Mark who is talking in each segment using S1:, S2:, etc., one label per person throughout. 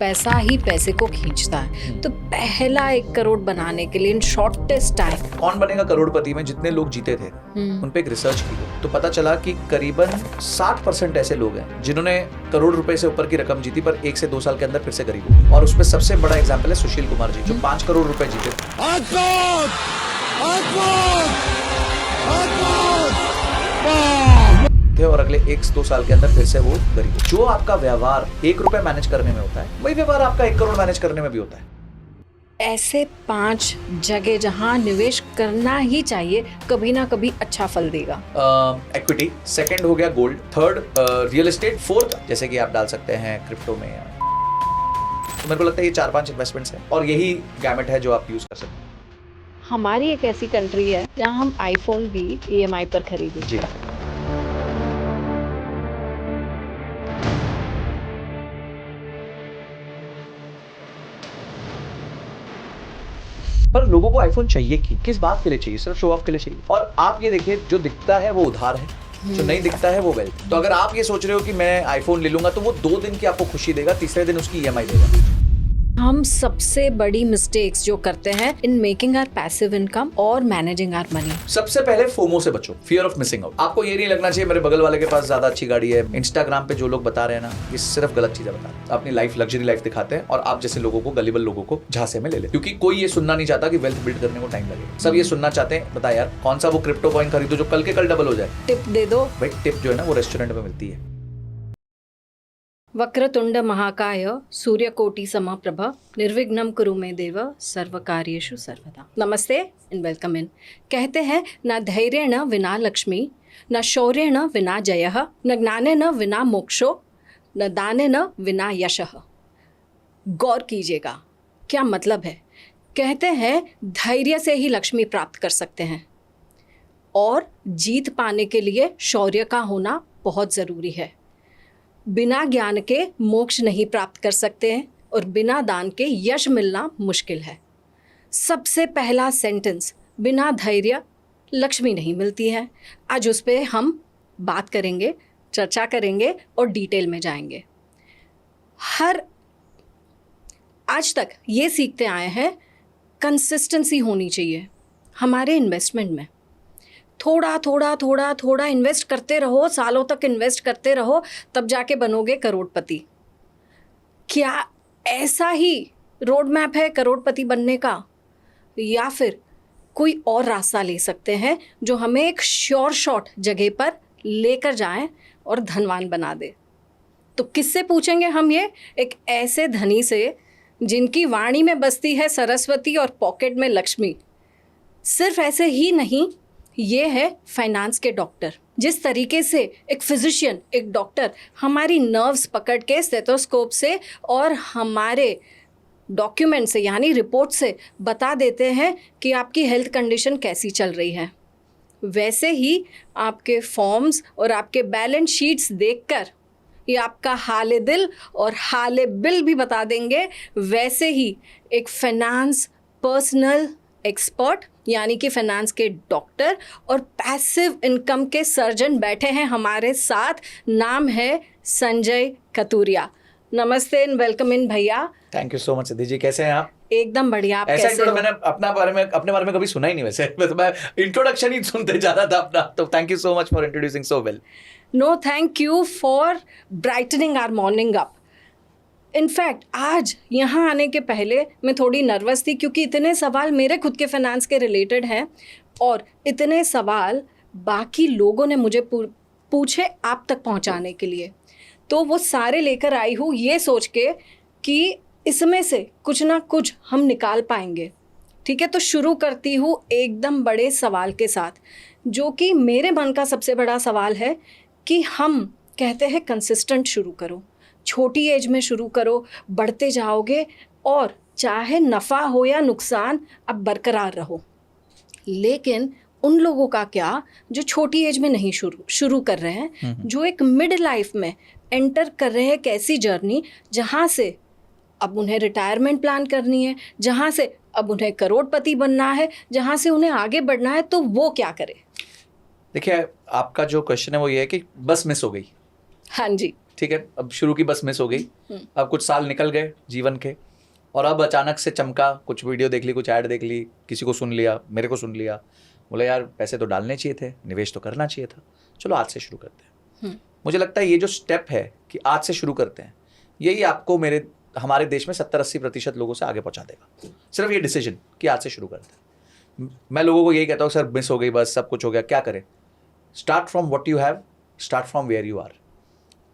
S1: पैसा ही पैसे को खींचता है। तो पहला 1 करोड़ बनाने के लिए इन शॉर्टेस्ट टाइम
S2: कौन बनेगा करोड़पति में जितने लोग जीते थे उन पे एक रिसर्च की तो पता चला कि करीबन 60% ऐसे लोग हैं जिन्होंने करोड़ रुपए से ऊपर की रकम जीती पर 1 से 2 साल के अंदर फिर से गरीब हो। और उसमें सबसे बड़ा एग्जाम्पल है सुशील कुमार जी जो 5 करोड़ रुपए जीते थे और अगले 1-2 साल के अंदर फिर से वो गरीब हो। जो आपका व्यवहार 1 रुपए मैनेज करने में होता है वही व्यवहार आपका 1 करोड़ मैनेज करने में भी होता है।
S1: ऐसे 5 जगह जहां निवेश करना ही चाहिए, कभी ना कभी अच्छा फल देगा।
S2: इक्विटी, सेकंड हो गया gold, third real estate, fourth जैसे कि आप डाल सकते हैं क्रिप्टो में। तो मेरे को लगता है ये 4-5 इन्वेस्टमेंट्स हैं और यही गैमेट है जो आप यूज कर सकते हैं।
S1: हमारी एक ऐसी कंट्री है जहां हम आईफोन भी EMI पर खरीदें।
S2: जी पर लोगों को आईफोन चाहिए किस बात के लिए चाहिए? सिर्फ शो ऑफ के लिए चाहिए। और आप ये देखिए जो दिखता है वो उधार है, जो नहीं दिखता है वो वेल्थ। तो अगर आप ये सोच रहे हो कि मैं आईफोन ले लूंगा तो वो 2 दिन की आपको खुशी देगा, तीसरे दिन उसकी EMI देगा।
S1: हम सबसे बड़ी मिस्टेक्स जो करते हैं in making our passive income और मैनेजिंग आवर मनी।
S2: सबसे पहले फोमो से बचो, फियर ऑफ मिसिंग आउट। आपको ये नहीं लगना चाहिए मेरे बगल वाले के पास ज्यादा अच्छी गाड़ी है। इंस्टाग्राम पे जो लोग बता रहे हैं ना, ये सिर्फ गलत चीजें बता रहे हैं। अपनी लाइफ लग्जरी लाइफ दिखाते हैं और आप जैसे लोगों को, गलीबल लोगों को झांसे में ले ले। क्योंकि कोई ये सुनना नहीं चाहता कि वेल्थ बिल्ड करने को टाइम लगे। सब ये सुनना चाहते हैं बता यार कौन सा वो क्रिप्टो कॉइन खरीदो जो कल के कल डबल हो जाए।
S1: टिप दे दो
S2: भाई टिप जो है ना वो रेस्टोरेंट में मिलती है।
S1: वक्रतुंड महाकाय सूर्यकोटि समप्रभ निर्विघ्नं कुरु मे देव सर्वकार्येषु सर्वदा। नमस्ते एंड वेलकम इन। कहते हैं न धैर्येण विना लक्ष्मी, न शौर्येण विना जयः, न ज्ञानेन विना मोक्षो, न दानेन विना यशः। गौर कीजिएगा क्या मतलब है। कहते हैं धैर्य से ही लक्ष्मी प्राप्त कर सकते हैं और जीत पाने के लिए शौर्य का होना बहुत ज़रूरी है। बिना ज्ञान के मोक्ष नहीं प्राप्त कर सकते हैं और बिना दान के यश मिलना मुश्किल है। सबसे पहला सेंटेंस, बिना धैर्य लक्ष्मी नहीं मिलती है। आज उस पर हम बात करेंगे, चर्चा करेंगे और डिटेल में जाएंगे। आज तक ये सीखते आए हैं कंसिस्टेंसी होनी चाहिए हमारे इन्वेस्टमेंट में। थोड़ा इन्वेस्ट करते रहो, सालों तक इन्वेस्ट करते रहो, तब जाके बनोगे करोड़पति। क्या ऐसा ही रोड मैप है करोड़पति बनने का, या फिर कोई और रास्ता ले सकते हैं जो हमें एक श्योर शॉट जगह पर लेकर जाए और धनवान बना दे? तो किससे पूछेंगे हम ये? एक ऐसे धनी से जिनकी वाणी में बसती है सरस्वती और पॉकेट में लक्ष्मी। सिर्फ ऐसे ही नहीं, ये है फाइनेंस के डॉक्टर। जिस तरीके से एक फिजिशियन, एक डॉक्टर हमारी नर्व्स पकड़ के स्टेथोस्कोप से और हमारे डॉक्यूमेंट से यानी रिपोर्ट से बता देते हैं कि आपकी हेल्थ कंडीशन कैसी चल रही है, वैसे ही आपके फॉर्म्स और आपके बैलेंस शीट्स देखकर ये आपका हाले दिल और हाले बिल भी बता देंगे। वैसे ही एक फाइनेंस पर्सनल एक्सपर्ट यानी कि फाइनेंस के डॉक्टर और पैसिव इनकम के सर्जन बैठे हैं हमारे साथ। नाम है संजय कतूरिया। नमस्ते एंड वेलकम इन भैया।
S2: थैंक यू सो मच सिद्धि जी, कैसे हैं आप?
S1: एकदम बढ़िया। आप
S2: ऐसा
S1: कैसे हो?
S2: मैंने अपने बारे में कभी सुना ही नहीं वैसे। मैं इंट्रोडक्शन ही सुनते जा रहा था अपना। तो thank you so much for introducing so well.
S1: No, thank you for brightening our morning up. In fact आज यहाँ आने के पहले मैं थोड़ी नर्वस थी क्योंकि इतने सवाल मेरे खुद के फाइनेंस के रिलेटेड हैं और इतने सवाल बाकी लोगों ने मुझे पूछे आप तक पहुँचाने के लिए। तो वो सारे लेकर आई हूँ ये सोच के कि इसमें से कुछ ना कुछ हम निकाल पाएंगे। ठीक है, तो शुरू करती हूँ एकदम बड़े सवाल के साथ, जो कि मेरे मन का सबसे बड़ा सवाल है कि हम कहते हैं कंसिस्टेंट शुरू करो, छोटी एज में शुरू करो, बढ़ते जाओगे और चाहे नफ़ा हो या नुकसान अब बरकरार रहो। लेकिन उन लोगों का क्या जो छोटी एज में नहीं शुरू कर रहे हैं, जो एक मिड लाइफ में एंटर कर रहे हैं कैसी जर्नी, जहाँ से अब उन्हें रिटायरमेंट प्लान करनी है, जहाँ से अब उन्हें करोड़पति बनना है, जहाँ से उन्हें आगे बढ़ना है, तो वो क्या करे?
S2: देखिए आपका जो क्वेश्चन है वो ये है कि बस मिस हो गई।
S1: हाँ जी,
S2: ठीक है, अब शुरू की बस मिस हो गई, अब कुछ साल निकल गए जीवन के, और अब अचानक से चमका, कुछ वीडियो देख ली, कुछ ऐड देख ली, किसी को सुन लिया, मेरे को सुन लिया, बोला यार पैसे तो डालने चाहिए थे, निवेश तो करना चाहिए था, चलो आज से शुरू करते हैं। मुझे लगता है ये जो स्टेप है कि आज से शुरू करते हैं, यही आपको हमारे देश में 70-80% लोगों से आगे पहुंचा देगा। सिर्फ ये डिसीजन कि आज से शुरू करते हैं। मैं लोगों को यही कहता हूँ, सर मिस हो गई बस, सब कुछ हो गया, क्या करें? Start from what you have, start from where you are.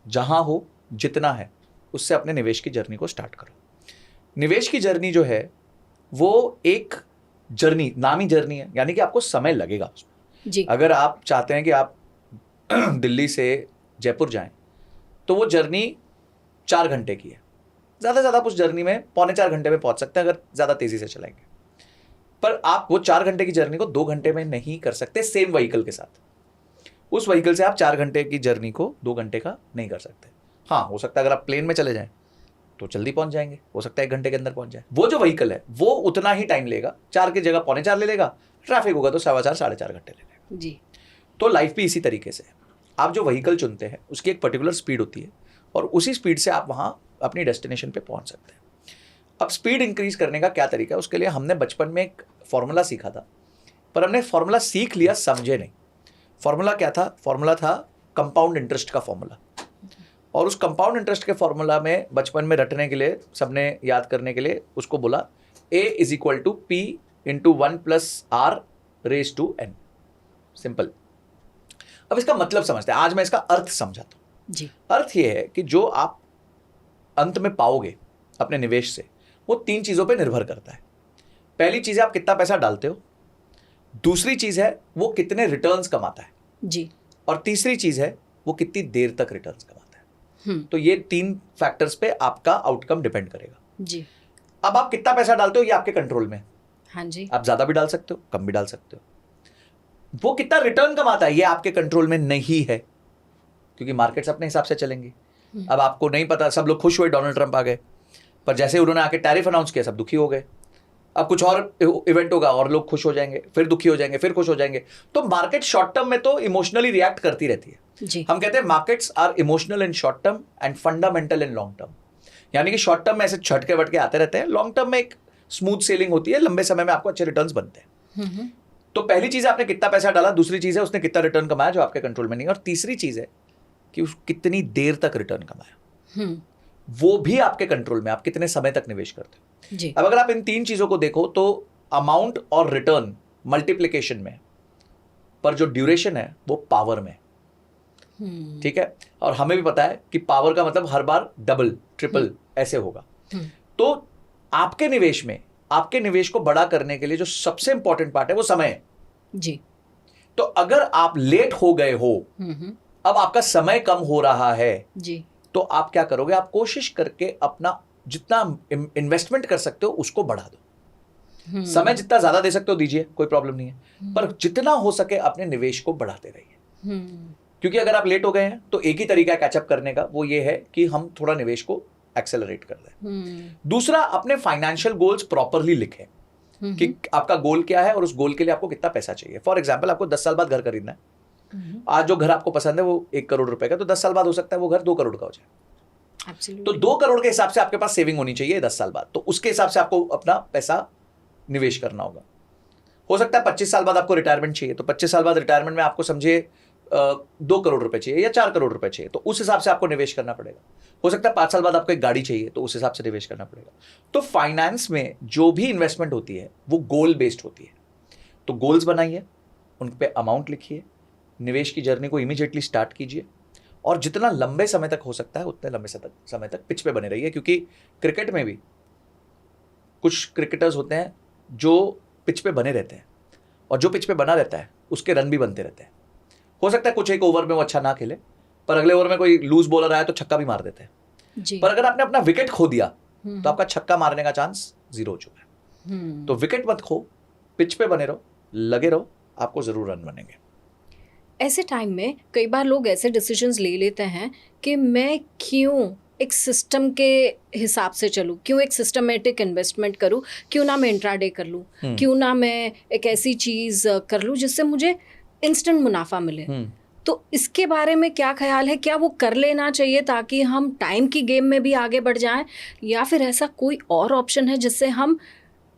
S2: जहाँ हो, जितना है, उससे अपने निवेश की जर्नी को स्टार्ट करो। निवेश की जर्नी जो है वो एक जर्नी, नामी जर्नी है, यानी कि आपको समय लगेगा उसमें
S1: जी।
S2: अगर आप चाहते हैं कि आप दिल्ली से जयपुर जाएं तो वो जर्नी 4 घंटे की है, ज़्यादा से ज़्यादा आप उस जर्नी में 3.25 घंटे में पहुंच सकते हैं अगर ज़्यादा तेज़ी से चलाएंगे। पर आप वो 4 घंटे की जर्नी को 2 घंटे में नहीं कर सकते सेम व्हीकल के साथ। उस व्हीकल से आप 4 घंटे की जर्नी को 2 घंटे का नहीं कर सकते। हाँ, हो सकता है अगर आप प्लेन में चले जाएं तो जल्दी पहुंच जाएंगे, हो सकता है 1 घंटे के अंदर पहुंच जाए। वो जो व्हीकल है वो उतना ही टाइम लेगा, 4 की जगह 3.25 ले लेगा, ट्रैफिक होगा तो 4.25 4.5 घंटे ले लेगा
S1: जी।
S2: तो लाइफ भी इसी तरीके से है। आप जो व्हीकल चुनते हैं उसकी एक पर्टिकुलर स्पीड होती है और उसी स्पीड से आप वहाँ अपनी डेस्टिनेशन पे पहुँच सकते हैं। अब स्पीड इंक्रीज करने का क्या तरीका है, उसके लिए हमने बचपन में एक फॉर्मूला सीखा था, पर हमने फॉर्मूला सीख लिया, समझे नहीं। फॉर्मूला क्या था? फॉर्मूला था कंपाउंड इंटरेस्ट का फॉर्मूला। और उस कंपाउंड इंटरेस्ट के फॉर्मूला में बचपन में रटने के लिए, सबने याद करने के लिए उसको बोला A = P × 1 + R⁻⁴ सिंपल। अब इसका मतलब समझते हैं, आज मैं इसका अर्थ समझाता हूं।
S1: जी।
S2: अर्थ ये है कि जो आप अंत में पाओगे अपने निवेश से, वो 3 चीजों पे निर्भर करता है। पहली चीज है आप कितना पैसा डालते हो, दूसरी चीज है वो कितने रिटर्न्स कमाता है
S1: जी।
S2: और तीसरी चीज है वो कितनी देर तक रिटर्न्स कमाता है। तो ये 3 फैक्टर्स पे आपका आउटकम डिपेंड करेगा।
S1: जी।
S2: अब आप कितना पैसा डालते हो ये आपके कंट्रोल में।
S1: हाँ जी।
S2: आप ज्यादा भी डाल सकते हो, कम भी डाल सकते हो। वो कितना रिटर्न कमाता है ये आपके कंट्रोल में नहीं है, क्योंकि मार्केट्स अपने हिसाब से चलेंगी। अब आपको नहीं पता, सब लोग खुश हुए डोनाल्ड ट्रंप आ गए, पर जैसे उन्होंने आके टैरिफ अनाउंस किया सब दुखी हो गए। अब कुछ और इवेंट होगा और लोग खुश हो जाएंगे, फिर दुखी हो जाएंगे, फिर खुश हो जाएंगे। तो मार्केट शॉर्ट टर्म में तो इमोशनली रिएक्ट करती रहती है।
S1: जी।
S2: हम कहते हैं markets are emotional in short term and fundamental in long term. यानी कि शॉर्ट टर्म में ऐसे छटके वटके आते रहते हैं, लॉन्ग टर्म में एक स्मूथ सेलिंग होती है, लंबे समय में आपको अच्छे रिटर्न्स बनते हैं। तो पहली चीज है आपने कितना पैसा डाला, दूसरी चीज है उसने कितना रिटर्न कमाया जो आपके कंट्रोल में नहीं है, और तीसरी चीज है कि उस कितनी देर तक रिटर्न कमाया, वो भी आपके कंट्रोल में, आप कितने समय तक निवेश करते हो।
S1: जी।
S2: अब अगर आप इन 3 चीजों को देखो तो अमाउंट और रिटर्न मल्टीप्लिकेशन में, पर जो ड्यूरेशन है वो पावर में। ठीक है, और हमें भी पता है कि पावर का मतलब हर बार डबल ट्रिपल ऐसे होगा। तो आपके निवेश में, आपके निवेश को बड़ा करने के लिए जो सबसे इंपॉर्टेंट पार्ट है वो समय है। जी। तो अगर आप लेट हो गए हो, अब आपका समय कम हो रहा है जी, तो आप क्या करोगे? आप कोशिश करके अपना जितना इन्वेस्टमेंट कर सकते हो उसको बढ़ा दो। समय जितना ज्यादा दे सकते हो दीजिए, कोई प्रॉब्लम नहीं है, पर जितना हो सके अपने निवेश को बढ़ाते रहिए। क्योंकि अगर आप लेट हो गए हैं तो एक ही तरीका है कैचअप करने का, वो ये है कि हम थोड़ा निवेश को एक्सेलरेट कर दें। दूसरा, अपने फाइनेंशियल गोल्स प्रॉपरली लिखें कि आपका गोल क्या है और उस गोल के लिए आपको कितना पैसा चाहिए। फॉर एग्जाम्पल, आपको 10 साल बाद घर खरीदना है। आज जो घर आपको पसंद है वो 1 करोड़ रुपए का, तो 10 साल बाद हो सकता है वो घर 2 करोड़ का हो जाए। तो 2 करोड़ के हिसाब से आपके पास सेविंग होनी चाहिए 10 साल बाद, तो उसके हिसाब से आपको अपना पैसा निवेश करना होगा। हो सकता है 25 साल बाद आपको रिटायरमेंट चाहिए, तो 25 साल बाद रिटायरमेंट में आपको समझिए 2 करोड़ रुपए चाहिए या 4 करोड़ रुपए चाहिए, तो उस हिसाब से आपको निवेश करना पड़ेगा। हो सकता है 5 साल बाद आपको एक गाड़ी चाहिए, तो उस हिसाब से निवेश करना पड़ेगा। तो फाइनेंस में जो भी इन्वेस्टमेंट होती है वो गोल बेस्ड होती है। तो गोल्स बनाइए, उन पे अमाउंट लिखिए, निवेश की जर्नी को इमीडिएटली स्टार्ट कीजिए, और जितना लंबे समय तक हो सकता है उतने लंबे समय तक पिच पे बने रहिए। क्योंकि क्रिकेट में भी कुछ क्रिकेटर्स होते हैं जो पिच पे बने रहते हैं, और जो पिच पे बना रहता है उसके रन भी बनते रहते हैं। हो सकता है कुछ एक ओवर में वो अच्छा ना खेले, पर अगले ओवर में कोई लूज बॉलर आया तो छक्का भी मार देते हैं। पर अगर आपने अपना विकेट खो दिया तो आपका छक्का मारने का चांस 0 हो चुका है। तो विकेट मत खो, पिच पे बने रहो, लगे रहो, आपको जरूर रन बनेंगे।
S1: ऐसे टाइम में कई बार लोग ऐसे डिसीजंस ले लेते हैं कि मैं क्यों एक सिस्टम के हिसाब से चलूँ, क्यों एक सिस्टमेटिक इन्वेस्टमेंट करूँ, क्यों ना मैं इंट्राडे कर लूँ, क्यों ना मैं एक ऐसी चीज़ कर लूँ जिससे मुझे इंस्टेंट मुनाफा मिले। तो इसके बारे में क्या ख्याल है, क्या वो कर लेना चाहिए ताकि हम टाइम की गेम में भी आगे बढ़ जाएं, या फिर ऐसा कोई और ऑप्शन है जिससे हम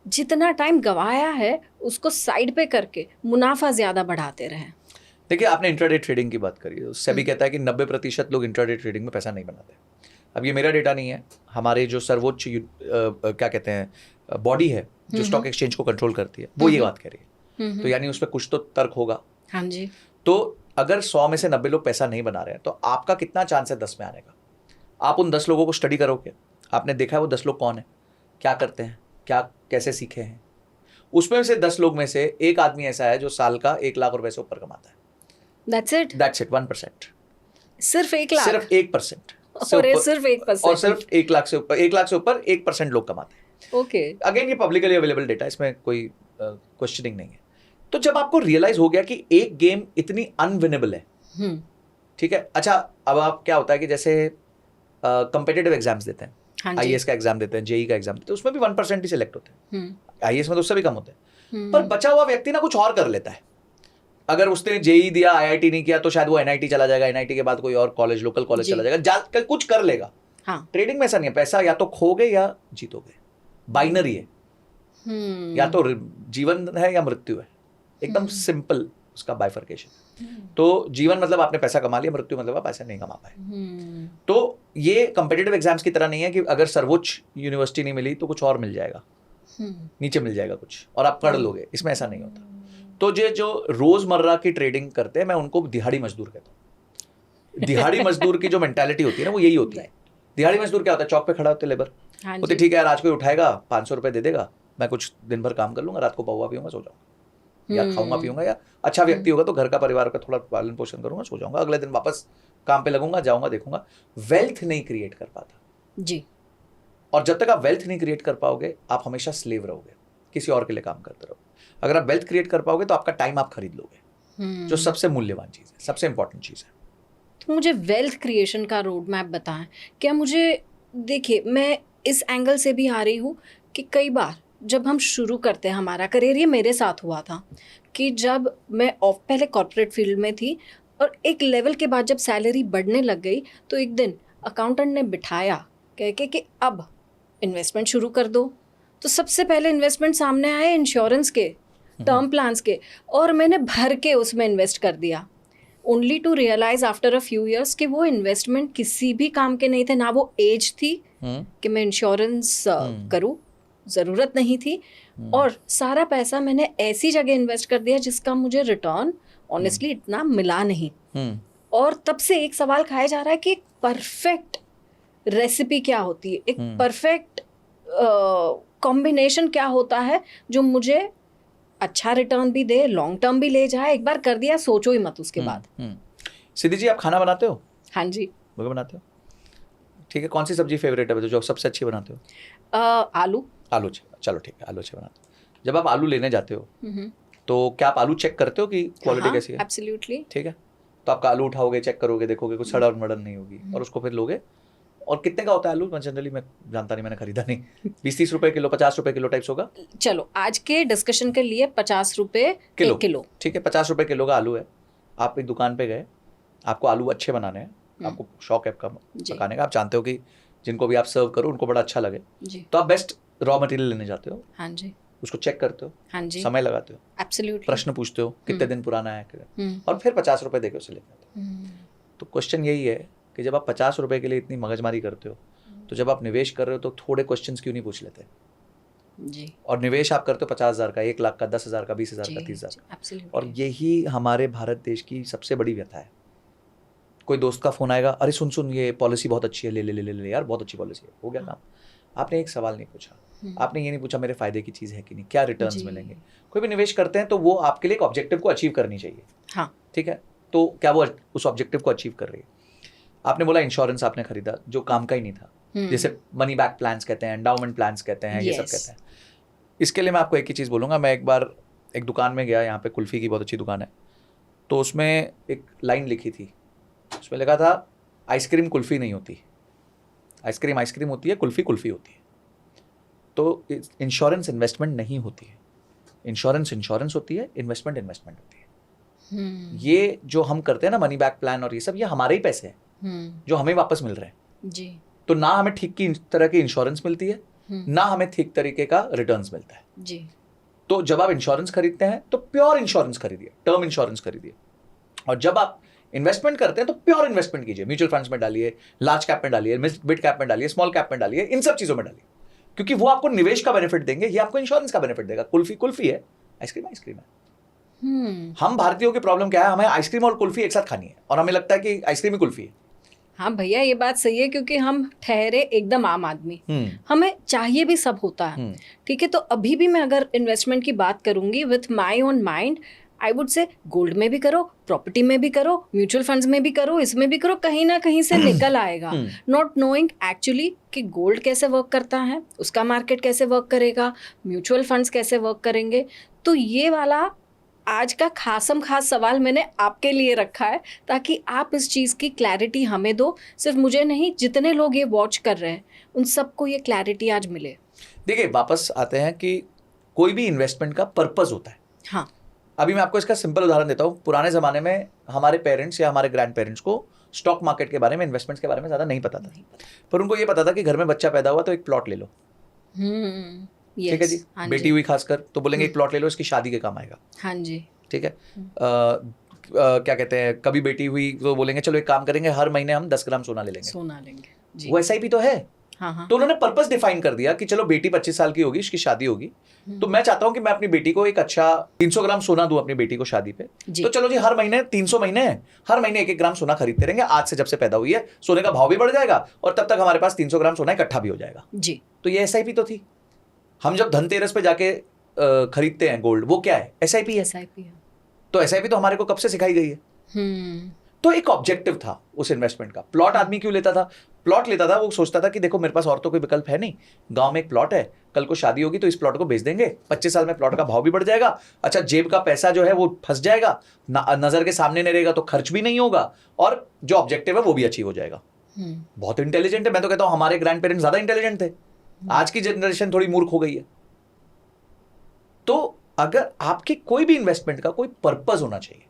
S1: जितना टाइम गवाया है उसको साइड पे करके मुनाफा ज़्यादा बढ़ाते रहें?
S2: देखिए, आपने इंट्राडे ट्रेडिंग की बात करी है, उससे भी कहता है कि 90% लोग इंट्राडे ट्रेडिंग में पैसा नहीं बनाते। अब ये मेरा डेटा नहीं है, हमारे जो सर्वोच्च क्या कहते हैं बॉडी है जो स्टॉक एक्सचेंज को कंट्रोल करती है, वो ये बात कह रही है। तो यानी उसमें कुछ तो तर्क होगा।
S1: हाँ जी।
S2: तो अगर 100 में से 90 लोग पैसा नहीं बना रहे हैं, तो आपका कितना चांस है 10 में आने का? आप उन 10 लोगों को स्टडी करोगे, आपने देखा है वो 10 लोग कौन है, क्या करते हैं, क्या कैसे सीखे हैं। उसमें से 10 लोग में से एक आदमी ऐसा है जो साल का 1 लाख रुपए से ऊपर कमाता है।
S1: That's it?
S2: 1%।
S1: सिर्फ 1 लाख?
S2: सिर्फ 1%।
S1: और ये सिर्फ 1%?
S2: और सिर्फ 1 लाख से ऊपर 1% लोग कमाते हैं।
S1: ओके।
S2: अगेन ये पब्लिकली अवेलेबल डेटा, इसमें कोई क्वेश्चनिंग नहीं है। तो जब आपको रियलाइज हो गया कि एक गेम इतनी अनविनेबल है, ठीक है, अच्छा, अब आप क्या होता है कि जैसे कंपेटिटिव एग्जाम्स देते हैं,
S1: हाँ जी।
S2: आईएएस का एग्जाम देते हैं, जेई का एग्जाम देते हैं, उसमें भी 1% ही सिलेक्ट होते हैं। आईएएस में तो उससे भी कम होते हैं। पर बचा हुआ व्यक्ति ना कुछ और कर लेता है। अगर उसने जेई दिया, आईआईटी नहीं किया, तो शायद वो एनआईटी चला जाएगा, एनआईटी के बाद कोई और कॉलेज, लोकल कॉलेज चला जाएगा, कुछ कर लेगा।
S1: हाँ।
S2: ट्रेडिंग में ऐसा नहीं है, पैसा या तो खोगे या जीतोगे, बाइनरी है। या तो जीवन है या मृत्यु है, एकदम सिंपल उसका बाइफर्केशन। तो जीवन मतलब आपने पैसा कमा लिया, मृत्यु मतलब आप पैसा नहीं कमा पाए। तो ये कंपेटिटिव एग्जाम्स की तरह नहीं है कि अगर सर्वोच्च यूनिवर्सिटी नहीं मिली तो कुछ और मिल जाएगा, नीचे मिल जाएगा कुछ और आप पढ़ लोगे, इसमें ऐसा नहीं होता। तो ये जो रोजमर्रा की ट्रेडिंग करते हैं, मैं उनको दिहाड़ी मजदूर कहता हूँ। दिहाड़ी मजदूर की जो मेंटालिटी होती है ना, वो यही होती है। दिहाड़ी मजदूर क्या होता है, चौक पे खड़ा होते लेबर, होते ठीक है यार, आज कोई उठाएगा 500 रुपए दे देगा, मैं कुछ दिन भर काम कर लूंगा, रात को पौवा पीऊंगा, सो जाऊंगा, या खाऊंगा पीऊंगा, या अच्छा व्यक्ति होगा तो घर का परिवार का थोड़ा पालन पोषण करूंगा, सो जाऊंगा, अगले दिन वापस काम पे लगूंगा, जाऊंगा, देखूंगा। वेल्थ नहीं क्रिएट कर पाता
S1: जी।
S2: और जब तक आप वेल्थ नहीं क्रिएट कर पाओगे, आप हमेशा स्लेव रहोगे, किसी और के लिए काम करते रहोगे। अगर आप वेल्थ क्रिएट कर पाओगे तो आपका टाइम आप खरीद लोगे, जो सबसे मूल्यवान चीज़ है, सबसे इंपॉर्टेंट चीज़ है।
S1: तो मुझे वेल्थ क्रिएशन का रोड मैप बताएं। क्या मुझे, देखिए, मैं इस एंगल से भी आ रही हूँ कि कई बार जब हम शुरू करते हैं हमारा करियर, ये मेरे साथ हुआ था कि जब मैं पहले कॉर्पोरेट फील्ड में थी और एक लेवल के बाद जब सैलरी बढ़ने लग गई, तो एक दिन अकाउंटेंट ने बिठाया कह के कि अब इन्वेस्टमेंट शुरू कर दो। तो सबसे पहले इन्वेस्टमेंट सामने आए इंश्योरेंस के, टर्म प्लान्स के, और मैंने भर के उसमें इन्वेस्ट कर दिया, only to realise after a few years कि वो इन्वेस्टमेंट किसी भी काम के नहीं थे। ना वो एज थी कि मैं इंश्योरेंस करूँ, ज़रूरत नहीं थी, और सारा पैसा मैंने ऐसी जगह इन्वेस्ट कर दिया जिसका मुझे रिटर्न ऑनेस्टली इतना मिला नहीं। और तब से एक सवाल खाया जा रहा है कि एक परफेक्ट रेसिपी क्या होती है, एक परफेक्ट कॉम्बिनेशन क्या होता है जो मुझे अच्छा रिटर्न भी दे, लॉन्ग टर्म भी ले जाए। एक बार कर दिया, सोचो ही मत उसके बाद।
S2: सिद्धि जी, आप खाना बनाते हो?
S1: हाँ जी।
S2: वो बनाते हो, ठीक है। कौन सी सब्जी फेवरेट है जो सबसे अच्छी बनाते हो?
S1: आलू।
S2: आलू, चलो ठीक है, आलू अच्छे बनाते हो। जब आप आलू लेने जाते हो तो क्या आप आलू चेक करते हो कि क्वालिटी कैसी है?
S1: एब्सोल्युटली।
S2: ठीक है, तो आपका आलू उठाओगे, चेक करोगे, देखोगे कुछ सड़ा और मड़न नहीं होगी, और उसको फिर लोगे। और कितने का होता है आलू जनरली? मैं जानता नहीं, मैंने खरीदा नहीं। 20-30 रुपए किलो, 50 रुपए किलो टाइप्स होगा।
S1: चलो आज के डिस्कशन के लिए 50 रुपए किलो, ठीक
S2: है, 50 रुपए किलो का आलू है। आप एक दुकान पे गए, आपको आलू अच्छे बनाने हैं, आपको शौक है आपका पकाने का, आप जानते हो कि जिनको भी आप सर्व करो उनको बड़ा अच्छा लगे, तो आप बेस्ट रॉ मटेरियल लेने जाते हो।
S1: हाँ जी।
S2: उसको चेक करते हो,
S1: हाँ जी,
S2: समय लगाते हो,
S1: एब्सोल्युटली,
S2: प्रश्न पूछते हो कितने दिन पुराना है, और फिर 50 रुपए देके उसे लेते हो। तो क्वेश्चन यही है कि जब आप 50 रुपए के लिए इतनी मगजमारी करते हो, तो जब आप निवेश कर रहे हो तो थोड़े क्वेश्चंस क्यों नहीं पूछ लेते
S1: जी? और
S2: निवेश आप करते हो 50,000 का, 1 लाख का, 10,000 का, 20,000 का, 30,000। और यही हमारे भारत देश की सबसे बड़ी व्यथा है। कोई दोस्त का फोन आएगा, अरे सुन सुन, ये पॉलिसी बहुत अच्छी है, ले ले ले ले ले यार, बहुत अच्छी पॉलिसी है, हो गया काम। आपने एक सवाल नहीं पूछा, आपने ये नहीं पूछा मेरे फायदे की चीज़ है कि नहीं, क्या रिटर्न्स मिलेंगे। कोई भी निवेश करते हैं तो वो आपके लिए एक ऑब्जेक्टिव को अचीव करनी चाहिए।
S1: हाँ,
S2: ठीक है, तो क्या वो उस ऑब्जेक्टिव को अचीव कर रही है? आपने बोला इंश्योरेंस आपने खरीदा जो काम का ही नहीं था, जैसे मनी बैक प्लान्स कहते हैं, एंडाउमेंट प्लान्स कहते हैं, ये सब कहते हैं। इसके लिए मैं आपको एक ही चीज़ बोलूँगा। मैं एक बार एक दुकान में गया, यहाँ पे कुल्फ़ी की बहुत अच्छी दुकान है, तो उसमें एक लाइन लिखी थी, उसमें लिखा था आइसक्रीम कुल्फ़ी नहीं होती, आइसक्रीम आइसक्रीम होती है, कुल्फ़ी कुल्फ़ी होती है। तो इंश्योरेंस इन्वेस्टमेंट नहीं होती है, इंश्योरेंस इंश्योरेंस होती है, इन्वेस्टमेंट इन्वेस्टमेंट होती है। ये जो हम करते हैं ना मनी बैक प्लान और ये सब, ये हमारे ही पैसे हैं जो हमें वापस मिल रहे हैं
S1: जी।
S2: तो ना हमें ठीक की तरह की इंश्योरेंस मिलती है, ना हमें ठीक तरीके का रिटर्न्स मिलता है
S1: जी।
S2: तो जब आप इंश्योरेंस खरीदते हैं तो प्योर इंश्योरेंस खरीदिए, टर्म इंश्योरेंस खरीदिए। और जब आप इन्वेस्टमेंट करते हैं तो प्योर इन्वेस्टमेंट कीजिए, म्यूचुअल फंड्स में डालिए, लार्ज कैप में डालिए, मिड कैप में डालिए, स्मॉल कैप में डालिए, इन सब चीजों में डालिए, क्योंकि वो आपको निवेश का बेनिफिट देंगे, ये आपको इंश्योरेंस का बेनिफिट देगा। कुल्फी कुल्फी है, आइसक्रीम आइसक्रीम है। हम भारतीयों की प्रॉब्लम क्या है, हमें आइसक्रीम और कुल्फी एक साथ खानी है और हमें लगता है कि आइसक्रीम ही कुल्फी है।
S1: हाँ भैया, ये बात सही है, क्योंकि हम ठहरे एकदम आम आदमी, हमें चाहिए भी सब होता है। ठीक है, तो अभी भी मैं अगर इन्वेस्टमेंट की बात करूंगी with my own mind, I would say gold में भी करो, प्रॉपर्टी में भी करो, म्यूचुअल फंड्स में भी करो, इसमें भी करो, कहीं ना कहीं से निकल आएगा। नॉट नोइंग एक्चुअली कि गोल्ड कैसे वर्क करता है, उसका मार्केट कैसे वर्क करेगा, म्यूचुअल फंड्स कैसे वर्क करेंगे। तो ये वाला आज का खासम खास सवाल मैंने आपके लिए रखा है, ताकि आप इस चीज़ की क्लैरिटी हमें दो। सिर्फ मुझे नहीं, जितने लोग ये वॉच कर रहे हैं उन सबको ये क्लैरिटी आज मिले।
S2: देखिए, वापस आते हैं कि कोई भी इन्वेस्टमेंट का पर्पस होता है।
S1: हाँ,
S2: अभी मैं आपको इसका सिंपल उदाहरण देता हूँ। पुराने ज़माने में हमारे पेरेंट्स या हमारे ग्रैंड पेरेंट्स को स्टॉक मार्केट के बारे में, इन्वेस्टमेंट्स के बारे में ज़्यादा नहीं पता था, पर उनको ये पता था कि घर में बच्चा पैदा हुआ तो एक प्लॉट ले लो। ठीक है जी, बेटी हुई खासकर तो बोलेंगे एक प्लॉट ले लो, इसकी शादी के काम आएगा।
S1: हाँ जी,
S2: ठीक है। क्या कहते हैं, कभी बेटी हुई तो बोलेंगे चलो एक काम करेंगे, हर महीने हम 10 ग्राम सोना ले लेंगे
S1: जी।
S2: वो SIP तो है।
S1: हाँ।
S2: तो उन्होंने पर्पस डिफाइन कर दिया कि चलो बेटी 25 साल की होगी, इसकी शादी होगी, तो मैं चाहता हूं कि मैं अपनी बेटी को एक अच्छा 300 ग्राम सोना दूं अपनी बेटी को शादी पे। तो चलो जी, हर महीने 300 महीने हैं, हर महीने 1-1 ग्राम सोना खरीदते रहेंगे। आज से जब से पैदा हुई है सोने का भाव भी बढ़ जाएगा और तब तक हमारे पास 300 ग्राम सोना इकट्ठा भी हो जाएगा
S1: जी।
S2: तो ये SIP तो थी। हम जब धनतेरस पे जाके खरीदते हैं गोल्ड, वो क्या है? SIP है। तो SIP तो हमारे को कब से सिखाई गई है। तो एक ऑब्जेक्टिव था उस इन्वेस्टमेंट का। प्लॉट आदमी क्यों लेता था? प्लॉट लेता था, वो सोचता था कि देखो मेरे पास और तो कोई विकल्प है नहीं, गांव में एक प्लॉट है, कल को शादी होगी तो इस प्लॉट को बेच देंगे, 25 साल में प्लॉट का भाव भी बढ़ जाएगा, अच्छा जेब का पैसा जो है वो फंस जाएगा, नजर के सामने नहीं रहेगा तो खर्च भी नहीं होगा, और जो ऑब्जेक्टिव है वो भी अचीव हो जाएगा। बहुत इंटेलिजेंट है। मैं तो कहता हूं हमारे ग्रैंड पेरेंट्स ज्यादा इंटेलिजेंट थे, आज की जनरेशन थोड़ी मूर्ख हो गई है। तो अगर आपके कोई भी इन्वेस्टमेंट का कोई पर्पस होना चाहिए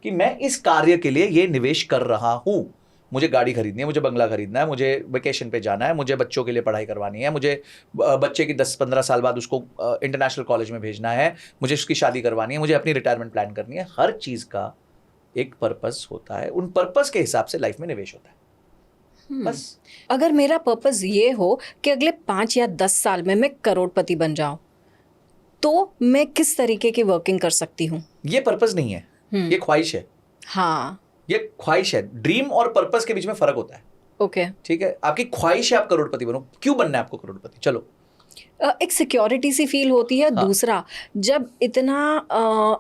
S2: कि मैं इस कार्य के लिए ये निवेश कर रहा हूं, मुझे गाड़ी खरीदनी है, मुझे बंगला खरीदना है, मुझे वेकेशन पे जाना है, मुझे बच्चों के लिए पढ़ाई करवानी है, मुझे बच्चे की 10-15 साल बाद उसको इंटरनेशनल कॉलेज में भेजना है, मुझे उसकी शादी करवानी है, मुझे अपनी रिटायरमेंट प्लान करनी है। हर चीज का एक पर्पस होता है, उन पर्पस के हिसाब से लाइफ में निवेश होता है। बस
S1: अगर मेरा पर्पस ये हो कि अगले 5 या 10 साल में मैं करोड़पति बन जाऊं, तो मैं किस तरीके की वर्किंग कर सकती हूँ?
S2: ये पर्पस नहीं है, ये ख्वाहिश है।
S1: हाँ,
S2: ये ख्वाहिश है। ड्रीम और पर्पस के बीच में फर्क होता है।
S1: ओके,
S2: ठीक है। आपकी ख्वाहिश है आप करोड़पति बनो, क्यों बनना है आपको करोड़पति? चलो,
S1: एक सिक्योरिटी सी फील होती है।
S2: हाँ।
S1: दूसरा, जब इतना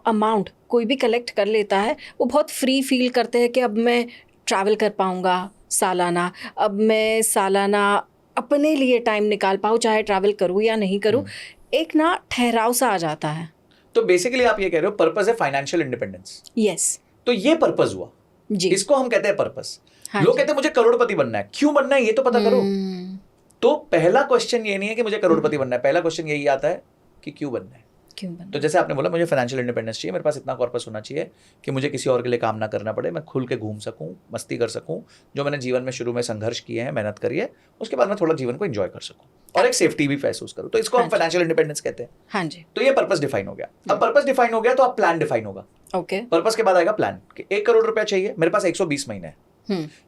S1: अमाउंट कोई भी कलेक्ट कर लेता है, वो बहुत फ्री फील करते हैं कि अब मैं ट्रैवल कर पाऊंगा सालाना, अब मैं सालाना अपने लिए टाइम निकाल पाऊँ, चाहे ट्रैवल करूँ या नहीं करूँ। एक ना ठहराव सा आ जाता है।
S2: तो बेसिकली आप ये कह रहे हो पर्पस है फाइनेंशियल इंडिपेंडेंस।
S1: यस
S2: तो ये पर्पस हुआ
S1: जी।
S2: इसको हम कहते हैं पर्पस।
S1: हाँ
S2: लोग
S1: जी।
S2: कहते हैं मुझे करोड़पति बनना है, क्यों बनना है ये तो पता करो। तो पहला क्वेश्चन ये नहीं है कि मुझे करोड़पति बनना है, पहला क्वेश्चन यही आता है कि क्यों बनना है।
S1: क्यों बनना?
S2: तो जैसे आपने बोला मुझे फाइनेंशियल इंडिपेंडेंस चाहिए, मेरे पास इतना कॉर्पस होना चाहिए कि मुझे किसी और के लिए काम ना करना पड़े, मैं खुल के घूम सकूं, मस्ती कर सकूं, जो मैंने जीवन में शुरू में संघर्ष किए हैं, मेहनत करी है, उसके बाद मैं थोड़ा जीवन को एंजॉय कर सकूं और एक सेफ्टी भी महसूस करूं। तो इसको हम फाइनेंशियल इंडिपेंडेंस कहते हैं।
S1: हाँ जी,
S2: तो ये पर्पस डिफाइन हो गया। अब पर्पस डिफाइन हो गया तो अब प्लान डिफाइन होगा।
S1: ओके।
S2: पर्पस के बाद आएगा प्लान कि 1 करोड़ रुपया चाहिए, मेरे पास 120 महीने है,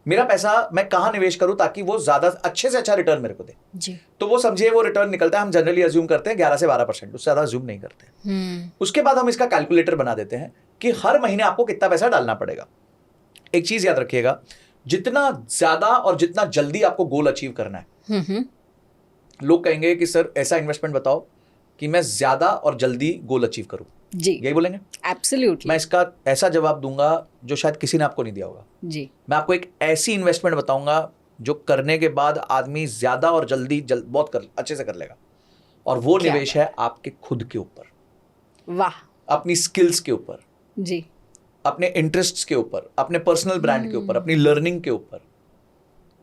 S2: मेरा पैसा मैं कहाँ निवेश करूं ताकि वो ज्यादा अच्छे से अच्छा रिटर्न मेरे को दे
S1: जी।
S2: तो वो समझिए वो रिटर्न निकलता है, हम जनरली अज्यूम करते हैं 11 से 12%, उससे ज्यादा अज्यूम नहीं करते। उसके बाद हम इसका कैलकुलेटर बना देते हैं कि हर महीने आपको कितना पैसा डालना पड़ेगा। एक चीज याद रखिएगा, जितना ज्यादा और जितना जल्दी आपको गोल अचीव करना है, लोग कहेंगे कि सर ऐसा इन्वेस्टमेंट बताओ कि मैं ज्यादा और जल्दी गोल अचीव करूं,
S1: जी,
S2: यही बोलेंगे।
S1: एब्सोल्युटली।
S2: मैं इसका ऐसा जवाब दूंगा जो शायद किसी ने आपको नहीं दिया होगा।
S1: जी,
S2: मैं आपको एक ऐसी इन्वेस्टमेंट बताऊंगा जो करने के बाद आदमी ज्यादा और जल्दी बहुत अच्छे से कर लेगा, और वो निवेश है आपके खुद के ऊपर,
S1: वाह,
S2: अपनी स्किल्स के ऊपर,
S1: जी,
S2: अपने इंटरेस्ट्स के ऊपर, अपने पर्सनल ब्रांड के ऊपर, अपनी लर्निंग के ऊपर,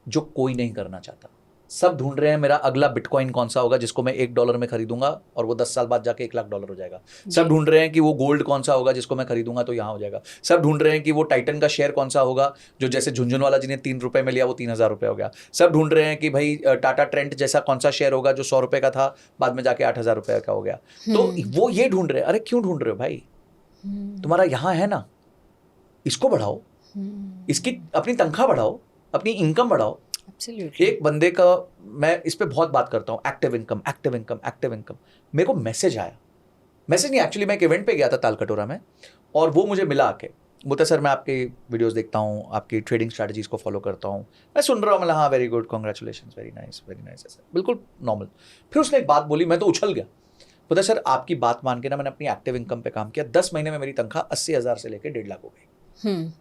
S2: जो कोई नहीं करना चाहता, सब ढूंढ रहे हैं मेरा अगला बिटकॉइन कौन सा होगा जिसको मैं $1 में खरीदूंगा और वो 10 साल बाद जाके $1,00,000 हो जाएगा। सब ढूंढ रहे हैं कि वो गोल्ड कौन सा होगा जिसको मैं खरीदूंगा तो यहाँ हो जाएगा। सब ढूंढ रहे हैं कि वो टाइटन का शेयर कौन सा होगा जो जैसे झुंझुनवाला जी ने ₹3 में लिया वो ₹3,000 हो गया। सब ढूंढ रहे हैं कि भाई टाटा ट्रेंट जैसा कौन सा शेयर होगा जो ₹100 का था बाद में जाके ₹8,000 का हो गया। तो वो ये ढूंढ रहे हैं। अरे क्यों ढूंढ रहे हो भाई? तुम्हारा यहाँ है ना, इसको बढ़ाओ, इसकी अपनी तनख्वाह बढ़ाओ, अपनी इनकम बढ़ाओ। एक बंदे का, मैं इस पे बहुत बात करता हूँ, active income active income active income. मेरे को मैसेज आया, मैसेज नहीं एक्चुअली, मैं एक इवेंट पे गया था तालकटोरा में और वो मुझे मिला आके, बोलता सर मैं आपके वीडियोस देखता हूँ, आपकी ट्रेडिंग स्ट्रैटेजीज को फॉलो करता हूँ, मैं सुन रहा हूँ, मतलब हाँ very good, congratulation, very nice ऐसा बिल्कुल नॉर्मल। फिर उसने एक बात बोली, मैं तो उछल गया। बोलता सर आपकी बात मान के ना मैंने अपनी एक्टिव इनकम पे काम किया, 10 महीने में मेरी तनख्वाह 80,000 से लेकर 1.5 लाख हो गई।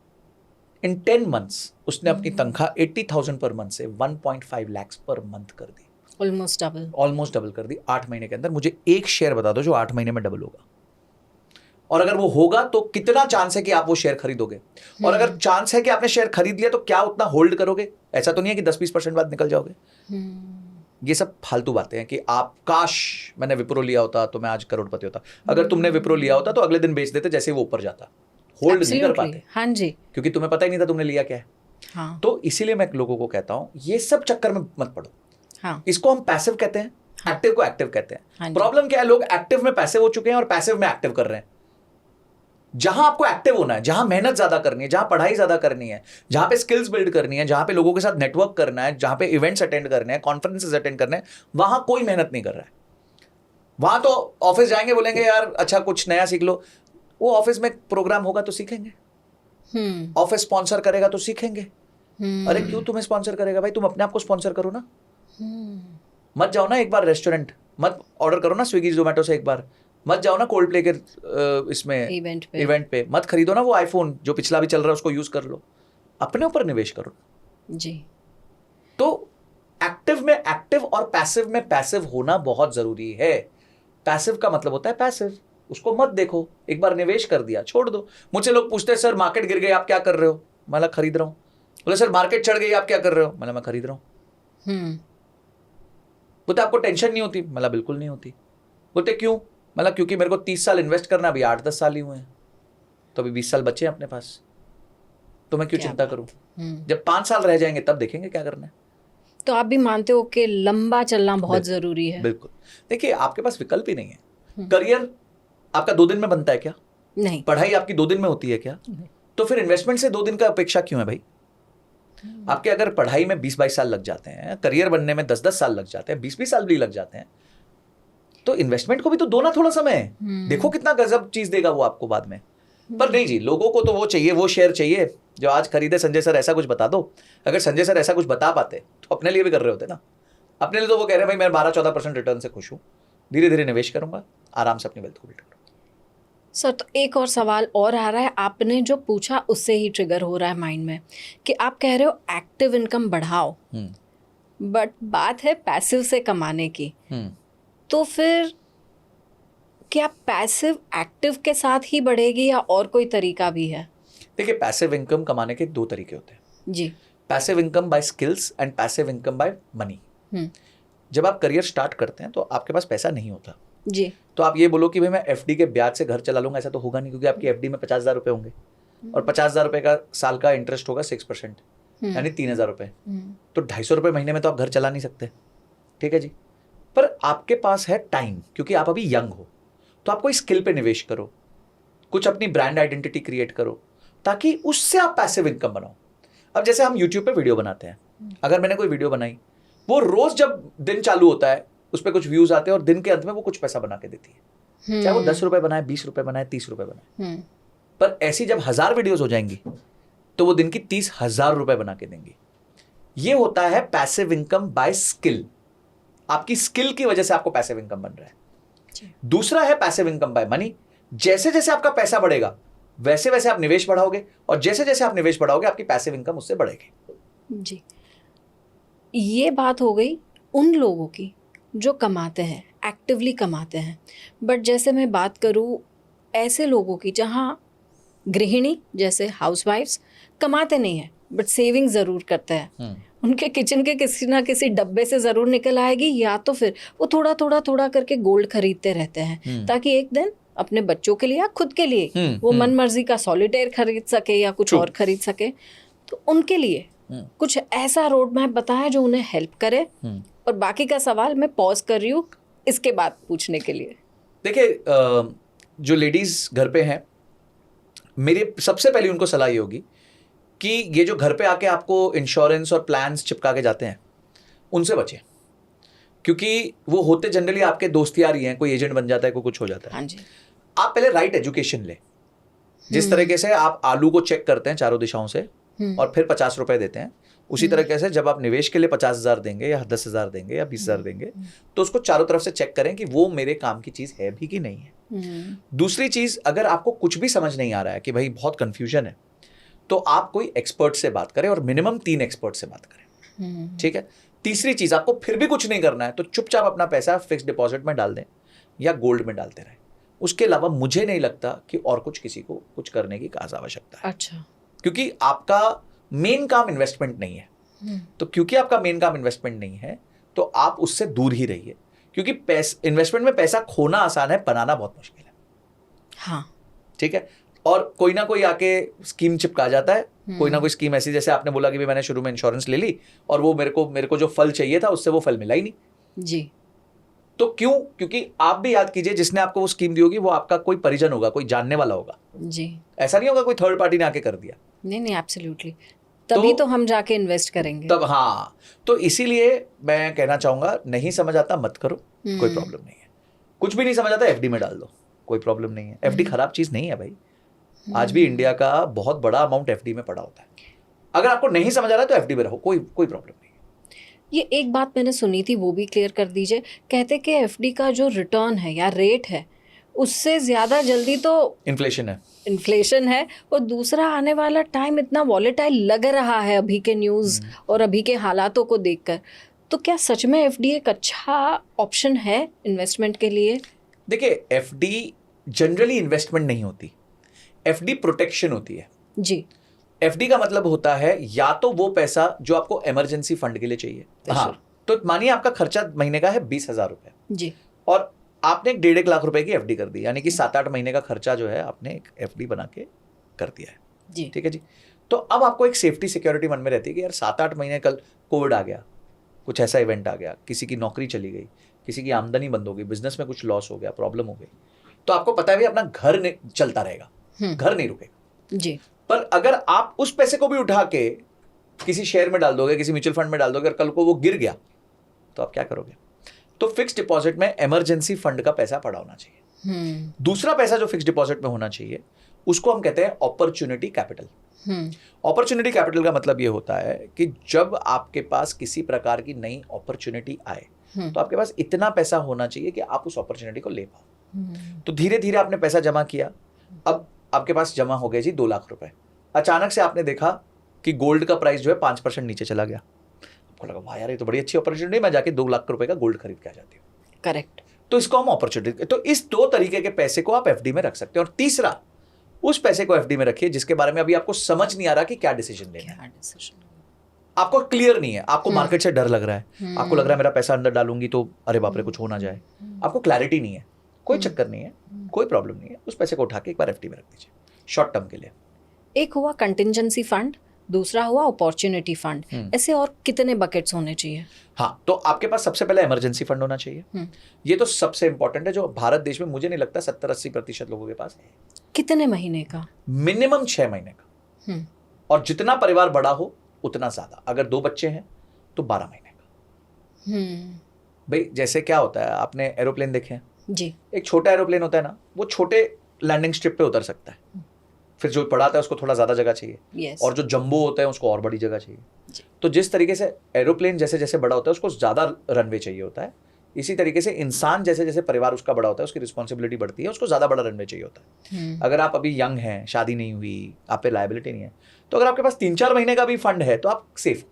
S2: इन 10 months उसने अपनी तनख्वाह 80,000 पर मंथ से 1.5 lakhs पर मंथ कर दी। ऑलमोस्ट डबल कर दी 8 महीने के अंदर। मुझे एक शेयर बता दो जो 8 महीने में डबल होगा, और अगर वो होगा तो कितना चांस है कि आप वो शेयर खरीदोगे, और अगर चांस है कि आपने शेयर खरीद लिया तो क्या उतना होल्ड करोगे? ऐसा तो नहीं है कि 10-20% बाद निकल जाओगे। ये सब फालतू बातें हैं कि आप, काश मैंने विप्रो लिया होता तो मैं आज करोड़पति होता। अगर तुमने विप्रो लिया होता तो अगले दिन बेच देते जैसे वो ऊपर जाता। होल्ड नहीं कर पाते।
S1: हाँ जी,
S2: क्योंकि तुम्हें पता ही नहीं था तुमने लिया क्या है।
S1: हाँ।
S2: तो इसीलिए मैं लोगों को कहता हूं ये सब चक्कर में मत पड़ो।
S1: हाँ।
S2: इसको हम पैसिव कहते हैं, एक्टिव को एक्टिव कहते हैं।
S1: हाँ।
S2: प्रॉब्लम क्या है, लोग एक्टिव में पैसिव हो चुके हैं और पैसिव में एक्टिव कर रहे हैं। जहां आपको एक्टिव होना है, जहां मेहनत ज्यादा करनी है, जहां पढ़ाई ज्यादा करनी है, जहां पे स्किल्स बिल्ड करनी है, जहां पे लोगों के साथ नेटवर्क करना है, जहां पे इवेंट्स अटेंड करने हैं, कॉन्फ्रेंसेस अटेंड करने हैं, वहां कोई मेहनत नहीं कर रहा है। वहां तो ऑफिस जाएंगे, बोलेंगे यार अच्छा कुछ नया सीख लो। वो ऑफिस में प्रोग्राम होगा तो सीखेंगे, ऑफिस स्पॉन्सर करेगा तो सीखेंगे। अरे क्यों तुम्हें स्पॉन्सर करेगा भाई? तुम अपने आप को स्पॉन्सर करो ना। मत जाओ ना एक बार रेस्टोरेंट, मत ऑर्डर करो ना स्विगी जोमेटो से एक बार, मत जाओ ना कोल्ड प्ले के इसमें इवेंट पे, मत खरीदो ना वो आईफोन जो पिछला भी चल रहा है उसको यूज कर लो। अपने ऊपर निवेश करो
S1: जी।
S2: तो एक्टिव में एक्टिव और पैसिव में पैसिव होना बहुत जरूरी है। पैसिव का मतलब होता है पैसिव, उसको मत देखो, एक बार निवेश कर दिया छोड़ दो। मुझसे लोग पूछते हैं सर मार्केट गिर गई आप क्या कर रहे हो? मतलब खरीद रहा हूँ। बोले सर मार्केट चढ़ गई आप क्या कर रहे हो? मतलब मैं खरीद रहा हूँ। बोलते आपको टेंशन नहीं होती? मतलब बिल्कुल नहीं होती। बोलते क्यों? मतलब क्योंकि मेरे को 30 साल इन्वेस्ट करना, अभी 8-10 साल ही हुए हैं, तो अभी 20 साल बचे हैं अपने पास, तो मैं क्यों चिंता करूं? जब 5 साल रह जाएंगे तब देखेंगे क्या करना है।
S1: तो आप भी मानते हो कि लंबा चलना बहुत जरूरी है?
S2: बिल्कुल। देखिए आपके पास विकल्प ही नहीं है। करियर आपका 2 दिन में बनता है क्या?
S1: नहीं।
S2: पढ़ाई आपकी 2 दिन में होती है क्या? तो फिर इन्वेस्टमेंट से 2 दिन का अपेक्षा क्यों है भाई? आपके अगर पढ़ाई में 20-22 साल लग जाते हैं, करियर बनने में 10-10 साल लग जाते हैं, 20-20 साल भी लग जाते हैं, तो इन्वेस्टमेंट को भी तो दो ना थोड़ा समय। देखो कितना गजब चीज देगा वो आपको बाद में। पर नहीं जी, लोगों को तो वो चाहिए, वो शेयर चाहिए जो आज खरीदे। संजय सर ऐसा कुछ बता दो। अगर संजय सर ऐसा कुछ बता पाते तो अपने लिए भी कर रहे होते ना। अपने लिए तो वो कह रहे हैं भाई मैं 12-14% रिटर्न से खुश हूँ, धीरे धीरे निवेश करूंगा, आराम से अपनी वेल्थ को बिल्ड करूंगा।
S1: सर तो एक और सवाल और आ रहा है, आपने जो पूछा उससे ही ट्रिगर हो रहा है माइंड में कि आप कह रहे हो एक्टिव इनकम बढ़ाओ, बट बात है पैसिव से कमाने की। तो फिर क्या पैसिव एक्टिव के साथ ही बढ़ेगी या और कोई तरीका भी है?
S2: देखिए पैसिव इनकम कमाने के 2 तरीके होते हैं
S1: जी।
S2: Passive income by skills and passive income by money. जब आप करियर स्टार्ट करते हैं तो आपके पास पैसा नहीं होता
S1: जी।
S2: तो आप ये बोलो कि भाई मैं एफडी के ब्याज से घर चला लूंगा, ऐसा तो होगा नहीं, क्योंकि आपकी एफडी में 50,000 रुपए होंगे और 50,000 रुपए का साल का इंटरेस्ट होगा 6%, यानी 3,000 रुपए। तो 250 रुपए महीने में तो आप घर चला नहीं सकते, ठीक है जी। पर आपके पास है टाइम, क्योंकि आप अभी यंग हो, तो आप कोई स्किल पे निवेश करो, कुछ अपनी ब्रांड आइडेंटिटी क्रिएट करो, ताकि उससे आप पैसिव इनकम बनाओ। अब जैसे हम यूट्यूब पे वीडियो बनाते हैं, अगर मैंने कोई वीडियो बनाई, वो रोज जब दिन चालू होता है उस पर कुछ व्यूज आते हैं और दिन के अंत में वो कुछ पैसा बना के देती है, चाहे वो 10 रुपए बनाए, 20 रुपए बनाए, 30 रुपए बनाए। पर ऐसी जब 1000 वीडियोस हो जाएंगी तो वो दिन की 30,000 रुपए बना के देंगी। ये होता है पैसिव इनकम बाय स्किल। आपकी स्किल की वजह से आपको पैसिव इनकम बन रहा है। दूसरा है पैसिव इनकम बाय मनी। जैसे जैसे आपका पैसा बढ़ेगा वैसे वैसे आप निवेश बढ़ाओगे, और जैसे जैसे आप निवेश बढ़ाओगे आपकी पैसिव इनकम उससे बढ़ेगी। जी,
S1: ये बात हो गई उन लोगों की जो कमाते हैं, एक्टिवली कमाते हैं। बट जैसे मैं बात करूँ ऐसे लोगों की जहाँ गृहिणी जैसे हाउसवाइफ्स कमाते नहीं हैं बट सेविंग ज़रूर करते हैं, उनके किचन के किसी ना किसी डब्बे से जरूर निकल आएगी, या तो फिर वो थोड़ा थोड़ा थोड़ा करके गोल्ड खरीदते रहते हैं ताकि एक दिन अपने बच्चों के लिए या खुद के लिए वो मन मर्जी का सॉलिटेयर खरीद सके या कुछ और खरीद सके। तो उनके लिए कुछ ऐसा रोड मैप बताएं जो उन्हें हेल्प करे। और बाकी का सवाल मैं पॉज कर रही हूँ इसके बाद पूछने के लिए।
S2: देखिए, जो लेडीज घर पे हैं, मेरी सबसे पहली उनको सलाह ये होगी कि ये जो घर पे आके आपको इंश्योरेंस और प्लान्स चिपका के जाते हैं उनसे बचें, क्योंकि वो होते जनरली आपके दोस्त यार ही हैं। कोई एजेंट बन जाता है, कोई कुछ हो जाता है।
S1: हाँ जी।
S2: आप पहले राइट एजुकेशन ले। जिस तरीके से आप आलू को चेक करते हैं चारों दिशाओं से और फिर 50 रुपए देते हैं, उसी तरीके से जब आप निवेश के लिए 50,000 देंगे या 10,000 देंगे या 20,000 देंगे, तो उसको चारों तरफ से चेक करें कि वो मेरे काम की चीज है भी कि नहीं है। दूसरी चीज, अगर आपको कुछ भी समझ नहीं आ रहा है कि भाई बहुत कंफ्यूजन है, तो आप कोई एक्सपर्ट से बात करें और मिनिमम 3 एक्सपर्ट से बात करें। ठीक है। तीसरी चीज, आपको फिर भी कुछ नहीं करना है तो चुपचाप अपना पैसा फिक्स डिपॉजिट में डाल दें या गोल्ड में डालते रहें। उसके अलावा मुझे नहीं लगता कि और कुछ किसी को कुछ करने की खास आवश्यकता है।
S1: अच्छा।
S2: क्योंकि आपका मेन काम इन्वेस्टमेंट नहीं है। तो क्योंकि आपका मेन काम इन्वेस्टमेंट नहीं है तो आप उससे दूर ही रहिए, क्योंकि इन्वेस्टमेंट में पैसा खोना आसान है, बनाना बहुत मुश्किल है।
S1: हाँ।
S2: ठीक है। और कोई ना कोई आके स्कीम चिपका जाता है, कोई ना कोई स्कीम ऐसी, जैसे आपने बोला कि भी मैंने शुरू में इंश्योरेंस ले ली और वो मेरे को जो फल चाहिए था उससे वो फल मिला ही नहीं
S1: जी।
S2: तो क्यों? क्योंकि आप भी याद कीजिए, जिसने आपको वो स्कीम दी होगी वो आपका कोई परिजन होगा, कोई जानने वाला होगा
S1: जी।
S2: ऐसा नहीं होगा कोई थर्ड पार्टी ने आके कर दिया।
S1: नहीं, एब्सोल्युटली। तभी तो हम जाके इन्वेस्ट करेंगे
S2: तब। हाँ, तो इसीलिए मैं कहना चाहूंगा, नहीं समझ आता मत करो, कोई प्रॉब्लम नहीं है। कुछ भी नहीं समझ आता एफडी में डाल दो, कोई प्रॉब्लम नहीं है। एफडी खराब चीज नहीं है भाई। आज भी इंडिया का बहुत बड़ा अमाउंट एफडी में पड़ा होता है। अगर आपको नहीं समझ आ रहा है तो एफडी में रहो, कोई प्रॉब्लम नहीं है।
S1: ये एक बात मैंने सुनी थी, वो भी क्लियर कर दीजिए। कहते कि एफडी का जो रिटर्न है या रेट है उससे ज्यादा जल्दी तो इन्फ्लेशन है, और दूसरा आने वाला टाइम इतना वॉलेटाइल लग रहा है अभी के न्यूज़ और अभी के हालातों को देखकर। तो क्या सच में एफडी एक अच्छा ऑप्शन है इन्वेस्टमेंट के लिए?
S2: देखिए, एफडी जनरली इन्वेस्टमेंट नहीं होती, एफडी प्रोटेक्शन होती है। जी। एफडी का मतलब होता है या तो वो पैसा जो आपको इमरजेंसी फंड के लिए चाहिए। हाँ, तो मानिए आपका खर्चा महीने का है 20,000 रुपए जी, और आपने 1.5 लाख रुपए की एफडी कर दी, यानी कि 7-8 महीने का खर्चा जो है आपने एक एफडी बना के कर दिया है जी। ठीक है जी। तो अब आपको एक सेफ्टी सिक्योरिटी मन में रहती है कि यार 7-8 महीने, कल कोविड आ गया, कुछ ऐसा इवेंट आ गया, किसी की नौकरी चली गई, किसी की आमदनी बंद हो गई, बिजनेस में कुछ लॉस हो गया, प्रॉब्लम हो गई, तो आपको पता है भी अपना घर चलता रहेगा, घर नहीं रुकेगा जी। पर अगर आप उस पैसे को भी उठा के किसी शेयर में डाल दोगे, किसी म्यूचुअल फंड में डाल दोगे, और कल को वो गिर गया तो आप क्या करोगे? तो फिक्स डिपॉजिट में इमरजेंसी फंड का पैसा पड़ा होना चाहिए। दूसरा पैसा जो फिक्स डिपॉजिट में होना चाहिए उसको हम कहते हैं अपॉर्चुनिटी कैपिटल। अपॉर्चुनिटी कैपिटल का मतलब ये होता है कि जब आपके पास किसी प्रकार की नई अपॉर्चुनिटी आए तो आपके पास इतना पैसा होना चाहिए कि आप उस अपॉर्चुनिटी को ले पाओ। तो धीरे धीरे आपने पैसा जमा किया, अब आपके पास जमा हो गए जी 2 लाख रुपए। अचानक से आपने देखा कि गोल्ड का प्राइस जो है 5% नीचे चला गया। आपको लगा वाह यार ये तो बड़ी अच्छी अपॉर्चुनिटी, मैं जाके 2 लाख रुपए का गोल्ड खरीद के आ जाती हूँ।
S1: करेक्ट।
S2: तो इसको हम अपॉर्चुनिटी, तो इस 2 तरीके के पैसे को आप एफडी में रख सकते हैं। और तीसरा, उस पैसे को एफडी में रखिए जिसके बारे में अभी आपको समझ नहीं आ रहा कि क्या डिसीजन लेना है, आपको क्लियर नहीं है, आपको मार्केट से डर लग रहा है, आपको लग रहा है मेरा पैसा अंदर डालूंगी तो अरे बाप रे कुछ हो ना जाए, आपको क्लैरिटी नहीं है। कोई चक्कर नहीं है, कोई प्रॉब्लम नहीं है, उस पैसे को उठा के एक बार एफडी में रख दीजिए शॉर्ट टर्म के लिए।
S1: एक हुआ कंटिंजेंसी फंड, दूसरा हुआ अपॉर्चुनिटी फंड, ऐसे और कितने बकेट्स होने चाहिए?
S2: हाँ, तो आपके पास सबसे पहले इमरजेंसी फंड होना चाहिए। ये तो सबसे इंपॉर्टेंट है, जो भारत देश में मुझे नहीं लगता 70-80% लोगों के पास है।
S1: कितने महीने का?
S2: मिनिमम 6 महीने का, और जितना परिवार बड़ा हो उतना ज्यादा। अगर 2 बच्चे हैं तो 12 महीने का। भाई जैसे क्या होता है, आपने एरोप्लेन देखे हैं जी, एक छोटा एरोप्लेन होता है ना, वो छोटे लैंडिंग स्ट्रिप पे उतर सकता है, फिर जो पड़ा था उसको थोड़ा ज्यादा जगह चाहिए, और जो जंबो होता है उसको और बड़ी जगह चाहिए। तो जिस तरीके से एरोप्लेन जैसे जैसे बड़ा होता है उसको ज्यादा रनवे चाहिए होता है, इसी तरीके से इंसान जैसे जैसे परिवार उसका बड़ा होता है उसकी रिस्पॉन्सिबिलिटी बढ़ती है, उसको ज्यादा बड़ा रनवे चाहिए होता है। अगर आप अभी यंग हैं, शादी नहीं हुई, आप पे लायबिलिटी नहीं है, तो अगर आपके पास 3-4 महीने का भी फंड है तो आप सेफ।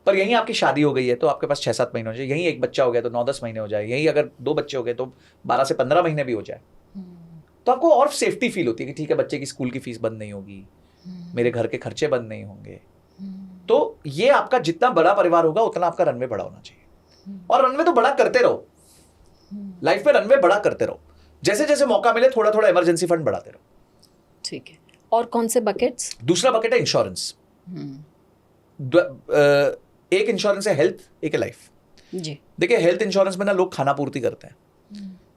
S2: पर यहीं आपकी शादी हो गई है तो आपके पास 6-7 महीने हो जाए, यहीं एक बच्चा हो गया तो 9-10 महीने हो जाए, यहीं अगर 2 बच्चे हो गए तो 12 से 15 महीने भी हो जाए, तो आपको और सेफ्टी फील होती है कि ठीक है बच्चे की स्कूल की फीस बंद नहीं होगी, मेरे घर के खर्चे बंद नहीं होंगे। तो ये आपका जितना बड़ा परिवार होगा उतना आपका रनवे बड़ा होना चाहिए, और रनवे तो बड़ा करते रहो, लाइफ में रनवे बड़ा करते रहो, जैसे जैसे मौका मिले थोड़ा थोड़ा इमरजेंसी फंड बढ़ाते रहो।
S1: ठीक है, और कौन से बकेट्स?
S2: दूसरा बकेट है इंश्योरेंस। एक इंश्योरेंस है हेल्थ, एक है लाइफ।
S1: जी।
S2: देखिए हेल्थ इंश्योरेंस में ना लोग खाना पूर्ति करते हैं,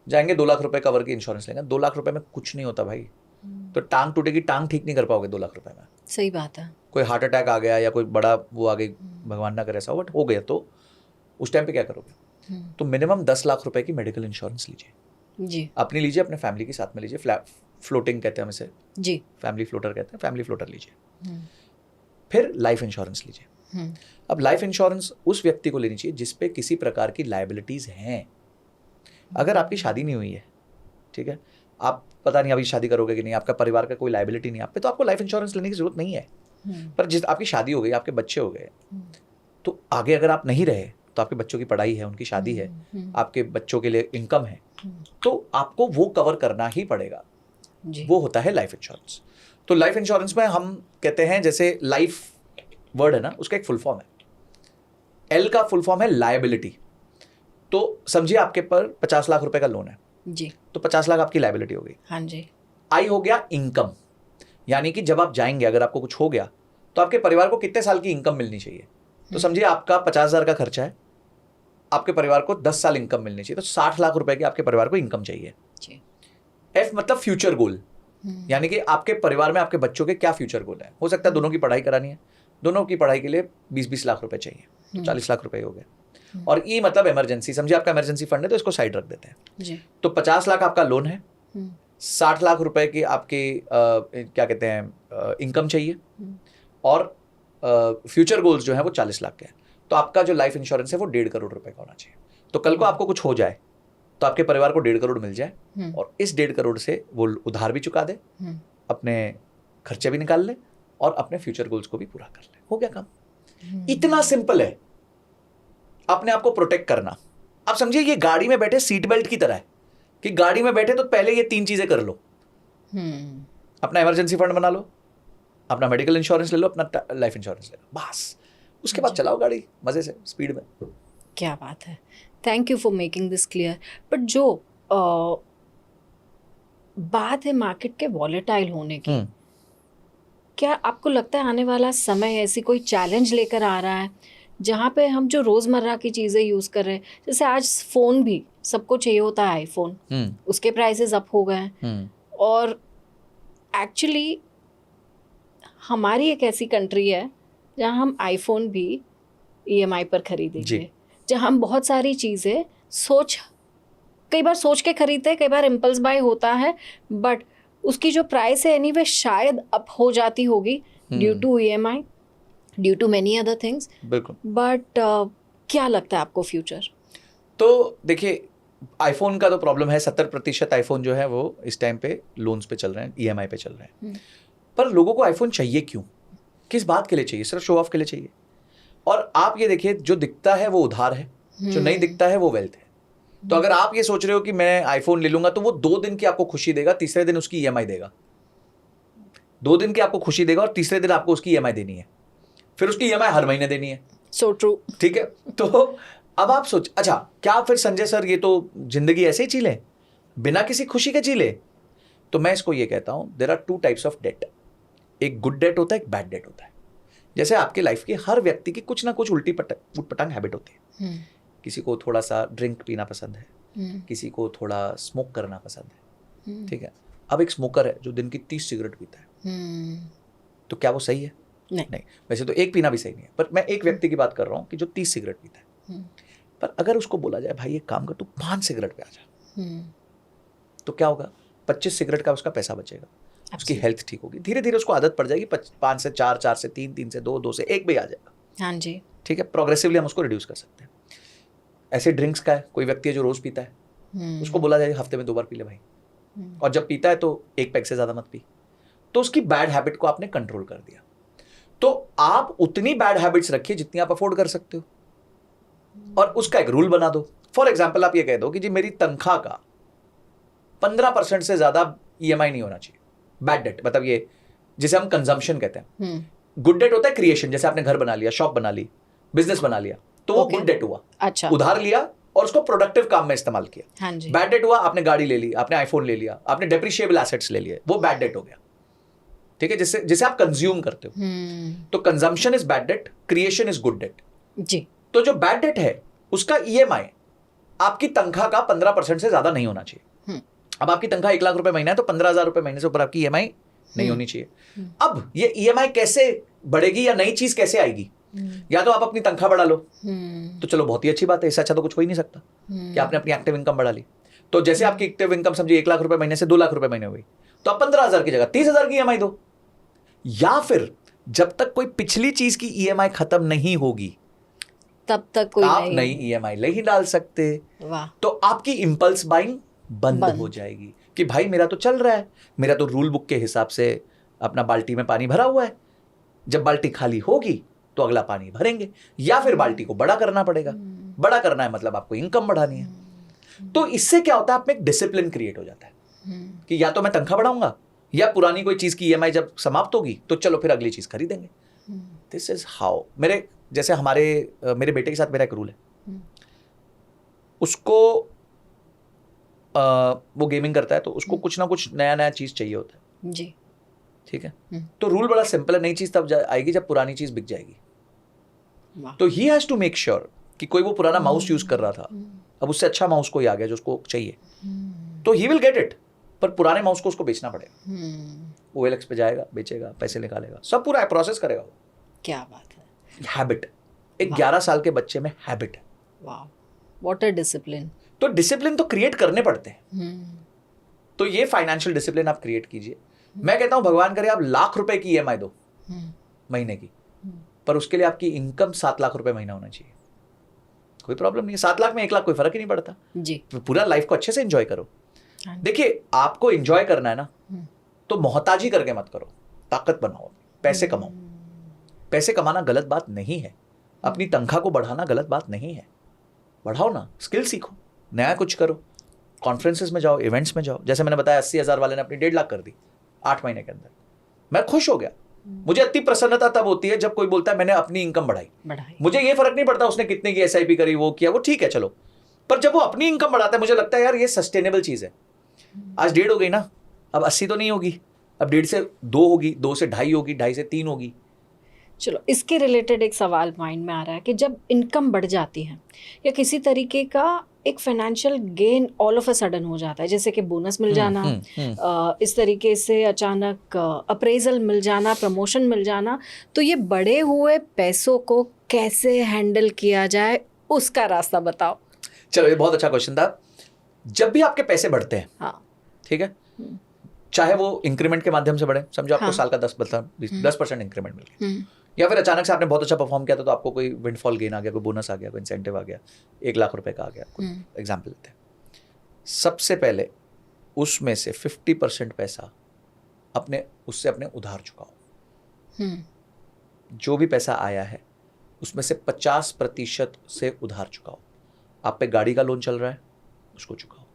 S2: जाएंगे 2 लाख रुपए कवर की इंश्योरेंस लेंगे, 2 लाख रुपए में कुछ नहीं होता भाई, तो टांग टूटेगी, टांग ठीक नहीं कर पाओगे 2 लाख रुपए में।
S1: सही बात है।
S2: कोई हार्ट अटैक आ गया या कोई बड़ा वो आ गई, भगवान ना करे ऐसा हो, बट हो गया तो उस टाइम पे क्या करोगे? तो मिनिमम 10 लाख रुपए की मेडिकल इंश्योरेंस लीजिए
S1: जी
S2: अपनी, लीजिए अपने फैमिली के साथ में लीजिए, फ्लोटिंग कहते हैं हम इसे,
S1: जी।
S2: फैमिली फ्लोटर कहते हैं, फैमिली फ्लोटर लीजिए। फिर लाइफ इंश्योरेंस लीजिए। अब लाइफ इंश्योरेंस उस व्यक्ति को लेनी चाहिए जिसपे किसी प्रकार की लायबिलिटीज हैं। अगर आपकी शादी नहीं हुई है, ठीक है, आप पता नहीं अभी शादी करोगे कि नहीं, आपका परिवार का कोई लायबिलिटी नहीं आप पे, तो आपको लाइफ इंश्योरेंस लेने की जरूरत नहीं है। पर जिस आपकी शादी हो गई, आपके बच्चे हो गए, तो आगे अगर आप नहीं रहे तो आपके बच्चों की पढ़ाई है, उनकी शादी है, आपके बच्चों के लिए इनकम है, तो आपको वो कवर करना ही पड़ेगा। वो होता है लाइफ इंश्योरेंस। तो लाइफ इंश्योरेंस में हम कहते हैं, जैसे लाइफ वर्ड है ना, उसका एक फुल फॉर्म है, एल का फुल फॉर्म है लायबिलिटी। तो समझिए आपके पर 50 लाख रुपए का लोन है
S1: जी, तो
S2: 50 लाख आपकी लायबिलिटी हो गई।
S1: हाँ जी।
S2: आई हो गया इनकम, यानी कि जब आप जाएंगे अगर आपको कुछ हो गया तो आपके परिवार को कितने साल की इनकम मिलनी चाहिए। तो समझिए आपका 50,000 का खर्चा है, आपके परिवार को 10 साल इनकम मिलनी चाहिए, तो 60 लाख रुपए की आपके परिवार को इनकम चाहिए। एफ मतलब फ्यूचर गोल, यानी कि आपके परिवार में आपके बच्चों के क्या फ्यूचर गोल है। हो सकता है दोनों की पढ़ाई करानी है, दोनों की पढ़ाई के लिए 20-20 लाख रुपए चाहिए, तो 40 लाख रुपए हो गए। और ई मतलब इमरजेंसी, समझिए आपका इमरजेंसी फंड है तो इसको साइड रख देते हैं
S1: जी।
S2: तो 50 लाख आपका लोन है, 60 लाख रुपए की आपकी क्या कहते हैं इनकम चाहिए, और फ्यूचर गोल्स जो है वो 40 लाख के हैं। तो आपका जो लाइफ इंश्योरेंस है वो 1.5 करोड़ रुपए का होना चाहिए। तो कल को आपको कुछ हो जाए तो आपके परिवार को 1.5 करोड़ मिल जाए, और इस 1.5 करोड़ से वो उधार भी चुका दे, अपने खर्चे भी निकाल ले, और अपने फ्यूचर गोल्स को भी पूरा कर ले। हो गया काम। इतना सिंपल है अपने आप को प्रोटेक्ट करना। आप समझिए ये गाड़ी में बैठे सीट बेल्ट की तरह है, कि गाड़ी में बैठे तो पहले ये 3 चीजें कर लो। अपना इमरजेंसी फंड बना लो, अपना मेडिकल इंश्योरेंस ले लो, अपना लाइफ इंश्योरेंस ले लो, बस उसके बाद चलाओ गाड़ी मजे से, स्पीड में।
S1: क्या बात है, thank you for making this clear. But जो बात है मार्केट के वॉलेटाइल होने की, क्या आपको लगता है आने वाला समय ऐसी कोई चैलेंज लेकर आ रहा है जहाँ पे हम जो रोज़मर्रा की चीज़ें यूज़ कर रहे हैं, जैसे आज फ़ोन भी सबको चाहिए होता है, आईफोन, उसके प्राइसेस अप हो गए हैं, और एक्चुअली हमारी एक ऐसी कंट्री है जहाँ हम आईफोन भी EMI पर खरीदेंगे, जहाँ हम बहुत सारी चीज़ें कई बार सोच के खरीदते हैं, कई बार इम्पल्स बाय होता है, बट उसकी जो प्राइस है एनीवे शायद अप हो जाती होगी due to EMI, due to many other things.
S2: बिल्कुल।
S1: बट क्या लगता है आपको फ्यूचर?
S2: तो देखिए आईफोन का तो प्रॉब्लम है, 70% आईफोन जो है वो इस टाइम पे लोन्स पे चल रहे हैं, EMI पे चल रहे हैं। पर लोगों को आईफोन चाहिए क्यों, किस बात के लिए चाहिए? सिर्फ शो ऑफ के लिए चाहिए। और आप ये देखिए, जो दिखता है वो उधार है, जो नहीं दिखता है वो वेल्थ है। तो अगर आप ये सोच रहे हो कि मैं आईफोन ले लूंगा, तो वो 2 दिन की आपको खुशी देगा, तीसरे दिन उसकी EMI देगा। 2 दिन की आपको खुशी देगा और तीसरे दिन आपको उसकी EMI देनी है, फिर उसकी EMI हर महीने देनी है।
S1: So true.
S2: ठीक है, तो अब आप सोच, अच्छा क्या फिर संजय सर ये तो जिंदगी ऐसे ही जी ले, बिना किसी खुशी के जी ले? तो मैं इसको ये कहता हूं, there are 2 types of debt. एक गुड डेट होता है, एक बैड डेट होता है। जैसे आपके लाइफ के हर व्यक्ति की कुछ ना कुछ उल्टी उटपटांग हैबिट होती है। किसी को थोड़ा सा ड्रिंक पीना पसंद है, किसी को थोड़ा स्मोक करना पसंद है, ठीक है। अब एक स्मोकर है जो दिन की 30 सिगरेट पीता है, तो क्या वो सही है? नहीं। वैसे तो एक पीना भी सही नहीं है, पर मैं एक व्यक्ति की बात कर रहा हूँ कि जो 30 सिगरेट पीता है। पर अगर उसको बोला जाए भाई एक काम कर, तू 5 सिगरेट पे आ जा, तो क्या होगा? 25 सिगरेट का उसका पैसा बचेगा, उसकी हेल्थ ठीक होगी, धीरे धीरे उसको आदत पड़ जाएगी, 5 से 4, 4 से 3, 3 से 2, 2 से 1 भी आ जाएगा।
S1: हाँ जी, ठीक
S2: है। प्रोग्रेसिवली हम उसको रिड्यूस कर सकते हैं। ऐसे ड्रिंक्स का है, कोई व्यक्ति है जो रोज पीता है, उसको बोला जाए हफ्ते में 2 बार पी ले भाई, और जब पीता है तो 1 पैक से ज्यादा मत पी, तो उसकी बैड हैबिट को आपने कंट्रोल कर दिया। तो आप उतनी बैड हैबिट्स रखिए जितनी आप अफोर्ड कर सकते हो, और उसका एक रूल बना दो। फॉर एग्जाम्पल आप ये कह दो कि जी मेरी तनख्वाह का 15% से ज्यादा EMI नहीं होना चाहिए। बैड डेट मतलब ये जिसे हम कंजम्पशन कहते हैं, गुड डेट होता है क्रिएशन, जैसे आपने घर बना लिया, शॉप बना ली, बिजनेस बना लिया, तो वो गुड डेट हुआ।
S1: अच्छा,
S2: उधार लिया और उसको प्रोडक्टिव काम में इस्तेमाल किया।
S1: हाँ जी।
S2: बैड डेट हुआ, आपने गाड़ी ले ली, आपने आईफोन ले लिया, आपने डेप्रिशिएबल एसेट्स ले लिए, वो बैड डेट हो गया। ठीक है, जिसे आप कंज्यूम करते हो। तो consumption is bad debt, creation is good debt
S1: जी।
S2: तो जो बैड डेट है उसका ईएमआई आपकी तनख्वाह का 15% से ज्यादा नहीं होना चाहिए। अब आपकी तनख्वाह 1 लाख रुपए महीना है तो 15,000 रुपए महीने से ऊपर आपकी ईएमआई नहीं होनी चाहिए। अब ये ईएमआई कैसे बढ़ेगी या नई चीज कैसे आएगी? या तो आप अपनी तनख्वाह बढ़ा लो, तो चलो बहुत ही अच्छी बात है, इससे अच्छा तो कुछ हो ही नहीं सकता कि आपने अपनी एक्टिव इनकम बढ़ा ली। तो जैसे आपकी एक्टिव इनकम समझिए 1 लाख रुपए महीने से 2 लाख रुपए महीने हो गई, तो आप 15,000 की जगह 30,000 की ईएमआई दो। या फिर जब तक कोई पिछली चीज की ईएमआई खत्म नहीं होगी
S1: तब तक कोई
S2: आप नई ईएमआई नहीं डाल सकते।
S1: वाह।
S2: तो आपकी इंपल्स बाइंग बंद हो जाएगी कि भाई मेरा तो चल रहा है, मेरा तो रूल बुक के हिसाब से अपना बाल्टी में पानी भरा हुआ है, जब बाल्टी खाली होगी तो अगला पानी भरेंगे, या फिर बाल्टी को बड़ा करना पड़ेगा। बड़ा करना है मतलब आपको इनकम बढ़ानी है। तो इससे क्या होता है, आप में एक डिसिप्लिन क्रिएट हो जाता है कि या तो मैं तनख्वाह बढ़ाऊंगा या पुरानी कोई चीज की ईएमआई जब समाप्त होगी तो चलो फिर अगली चीज खरीदेंगे। दिस इज हाउ जैसे मेरे बेटे के साथ मेरा एक रूल है, उसको वो गेमिंग करता है तो उसको कुछ ना कुछ नया नया चीज चाहिए होता है
S1: जी।
S2: ठीक है, तो रूल बड़ा सिंपल है, नई चीज तब आएगी जब पुरानी चीज बिक जाएगी। तो he has to make sure कि कोई वो पुराना माउस यूज कर रहा था, अब उससे अच्छा माउस कोई आ गया जो उसको चाहिए, तो ही विल गेट इट, पर पुराने माउस को उसको बेचना पड़ेगा। OLX पे जाएगा, बेचेगा, पैसे निकालेगा, सब पूरा प्रोसेस करेगा वो।
S1: क्या बात है।
S2: हैबिट, एक 11 साल के बच्चे में हैबिट है।
S1: वाह, व्हाट अ डिसिप्लिन।
S2: तो डिसिप्लिन तो क्रिएट करने पड़ते हैं। तो ये फाइनेंशियल डिसिप्लिन आप क्रिएट कीजिए। मैं कहता हूं भगवान करे आप लाख रुपए की ईएमआई दो महीने की, पर उसके लिए आपकी इनकम 7 लाख रुपए महीना होना चाहिए। कोई प्रॉब्लम नहीं है, 7 लाख में 1 लाख कोई फर्क ही नहीं पड़ता
S1: जी।
S2: पूरा लाइफ को अच्छे से एंजॉय करो। देखिए आपको एंजॉय करना है ना, तो मोहताजी करके मत करो, ताकत बनाओ, पैसे कमाओ। पैसे कमाना गलत बात नहीं है, अपनी तनख्वाह को बढ़ाना गलत बात नहीं है, बढ़ाओ ना, स्किल सीखो, नया कुछ करो, कॉन्फ्रेंसेस में जाओ, इवेंट्स में जाओ। जैसे मैंने बताया 80,000 वाले ने अपनी 1.5 लाख कर दी 8 महीने के अंदर, मैं खुश हो गया। मुझे इतनी प्रसन्नता तब होती है जब कोई बोलता है मैंने अपनी इनकम बढ़ाई। मुझे ये फर्क नहीं पड़ता उसने कितने की SIP करी, वो किया, वो ठीक है चलो, पर जब वो अपनी इनकम बढ़ाता है मुझे लगता है यार ये सस्टेनेबल चीज है। आज 1.5 हो गई ना, अब 80 तो नहीं होगी, अब 1.5 से 2 होगी, 2 से 2.5 होगी, 2.5 से 3 होगी।
S1: चलो, इसके रिलेटेड एक सवाल माइंड में आ रहा है कि जब इनकम बढ़ जाती है या किसी तरीके का एक financial gain all of a sudden हो जाता है, जैसे कि बोनस मिल जाना, इस तरीके से अचानक अप्रेजल मिल जाना, प्रमोशन मिल जाना, तो ये बढ़े हुए पैसों को कैसे हैंडल किया जाए, उसका रास्ता बताओ।
S2: चलो, ये बहुत अच्छा क्वेश्चन था। जब भी आपके पैसे बढ़ते हैं,
S1: हाँ,
S2: ठीक है, चाहे वो इंक्रीमेंट के माध्यम से बढ़े, समझो आपको साल का 10% इंक्रीमेंट मिल गया, या फिर अचानक से आपने बहुत अच्छा परफॉर्म किया तो आपको कोई विंडफॉल गेन आ गया, कोई बोनस आ गया, कोई इंसेंटिव आ गया, 1 लाख रुपए का आ गया, कोई एग्जाम्पल लेते हैं। सबसे पहले उसमें से 50% पैसा उससे अपने उधार चुकाओ। जो भी पैसा आया है उसमें से 50% से उधार चुकाओ। आप पे गाड़ी का लोन चल रहा है, उसको चुकाओ।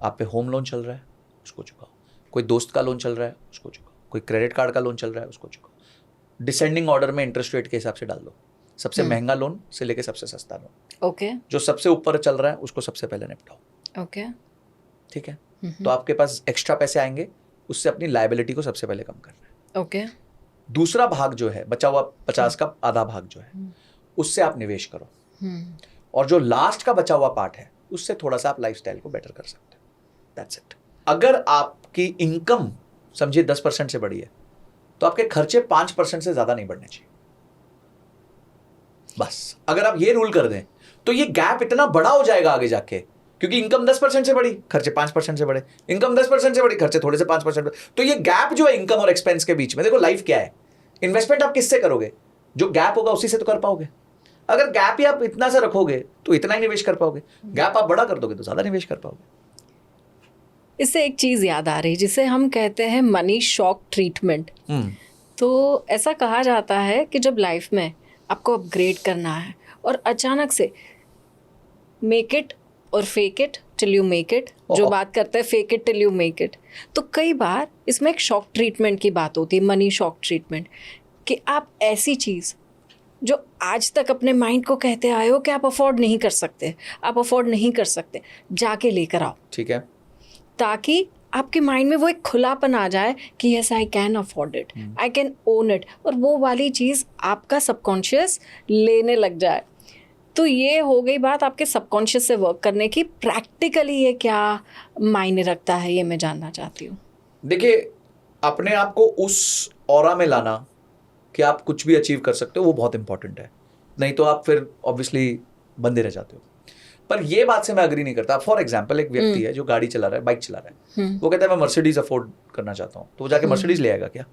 S2: आप पे होम लोन चल रहा है, उसको चुकाओ। कोई दोस्त का लोन चल रहा है, उसको चुकाओ। कोई क्रेडिट कार्ड का लोन चल रहा है, उसको चुकाओ। डिसेंडिंग ऑर्डर में इंटरेस्ट रेट के हिसाब से डाल दो, सबसे महंगा लोन से लेके सबसे सस्ता लोन।
S1: ओके।
S2: जो सबसे ऊपर चल रहा है उसको सबसे पहले निपटाओ।
S1: ओके,
S2: ठीक है, तो आपके पास एक्स्ट्रा पैसे आएंगे, उससे अपनी लायबिलिटी को सबसे पहले कम करना है।
S1: ओके।
S2: दूसरा भाग जो है बचा हुआ 50 का आधा भाग जो है, उससे आप निवेश करो, और जो लास्ट का बचा हुआ पार्ट है उससे थोड़ा सा आप लाइफस्टाइल को बेटर कर सकते हो। That's it. अगर आपकी इनकम समझिए 10% से बढ़ी है तो आपके खर्चे 5% से ज्यादा नहीं बढ़ने चाहिए। बस अगर आप ये रूल कर दें तो ये गैप इतना बड़ा हो जाएगा आगे जाके, क्योंकि इनकम 10% से बढ़ी, खर्चे 5% से बढ़े, इनकम 10% से बढ़ी, खर्चे थोड़े से 5% बढ़े। तो ये गैप जो है इनकम और एक्सपेंस के बीच में, देखो लाइफ क्या है, इन्वेस्टमेंट आप किससे करोगे? जो गैप होगा उसी से तो कर पाओगे। अगर गैप ही आप इतना सा रखोगे तो इतना ही निवेश कर पाओगे, गैप आप बड़ा कर दोगे तो ज्यादा निवेश कर पाओगे।
S1: इससे एक चीज़ याद आ रही जिसे हम कहते हैं मनी शॉक ट्रीटमेंट। तो ऐसा कहा जाता है कि जब लाइफ में आपको अपग्रेड करना है और अचानक से मेक इट और fake it till you make it, जो बात करते हैं fake it till you make it, तो कई बार इसमें एक शॉक ट्रीटमेंट की बात होती है, मनी शॉक ट्रीटमेंट। कि आप ऐसी चीज़ जो आज तक अपने माइंड को कहते आए हो कि आप अफोर्ड नहीं कर सकते, आप अफोर्ड नहीं कर सकते, जाके लेकर आओ,
S2: ठीक है,
S1: ताकि आपके माइंड में वो एक खुलापन आ जाए कि yes I can afford it, I can own it, और वो वाली चीज़ आपका सबकॉन्शियस लेने लग जाए। तो ये हो गई बात आपके सबकॉन्शियस से वर्क करने की। प्रैक्टिकली ये क्या मायने रखता है, ये मैं जानना चाहती हूँ।
S2: देखिए, अपने आप को उस ऑरा में लाना कि आप कुछ भी अचीव कर सकते हो, वो बहुत इंपॉर्टेंट है। नहीं तो आप फिर ऑब्वियसली बंदे रह जाते हो। पर ये बात से मैं अग्री नहीं करता। फॉर एग्जाम्पल, एक व्यक्ति है जो गाड़ी चला रहा है, बाइक चला रहा है, वो कहता है मैं मर्सिडीज अफोर्ड करना चाहता हूँ, तो वो जाके मर्सिडीज ले आएगा क्या?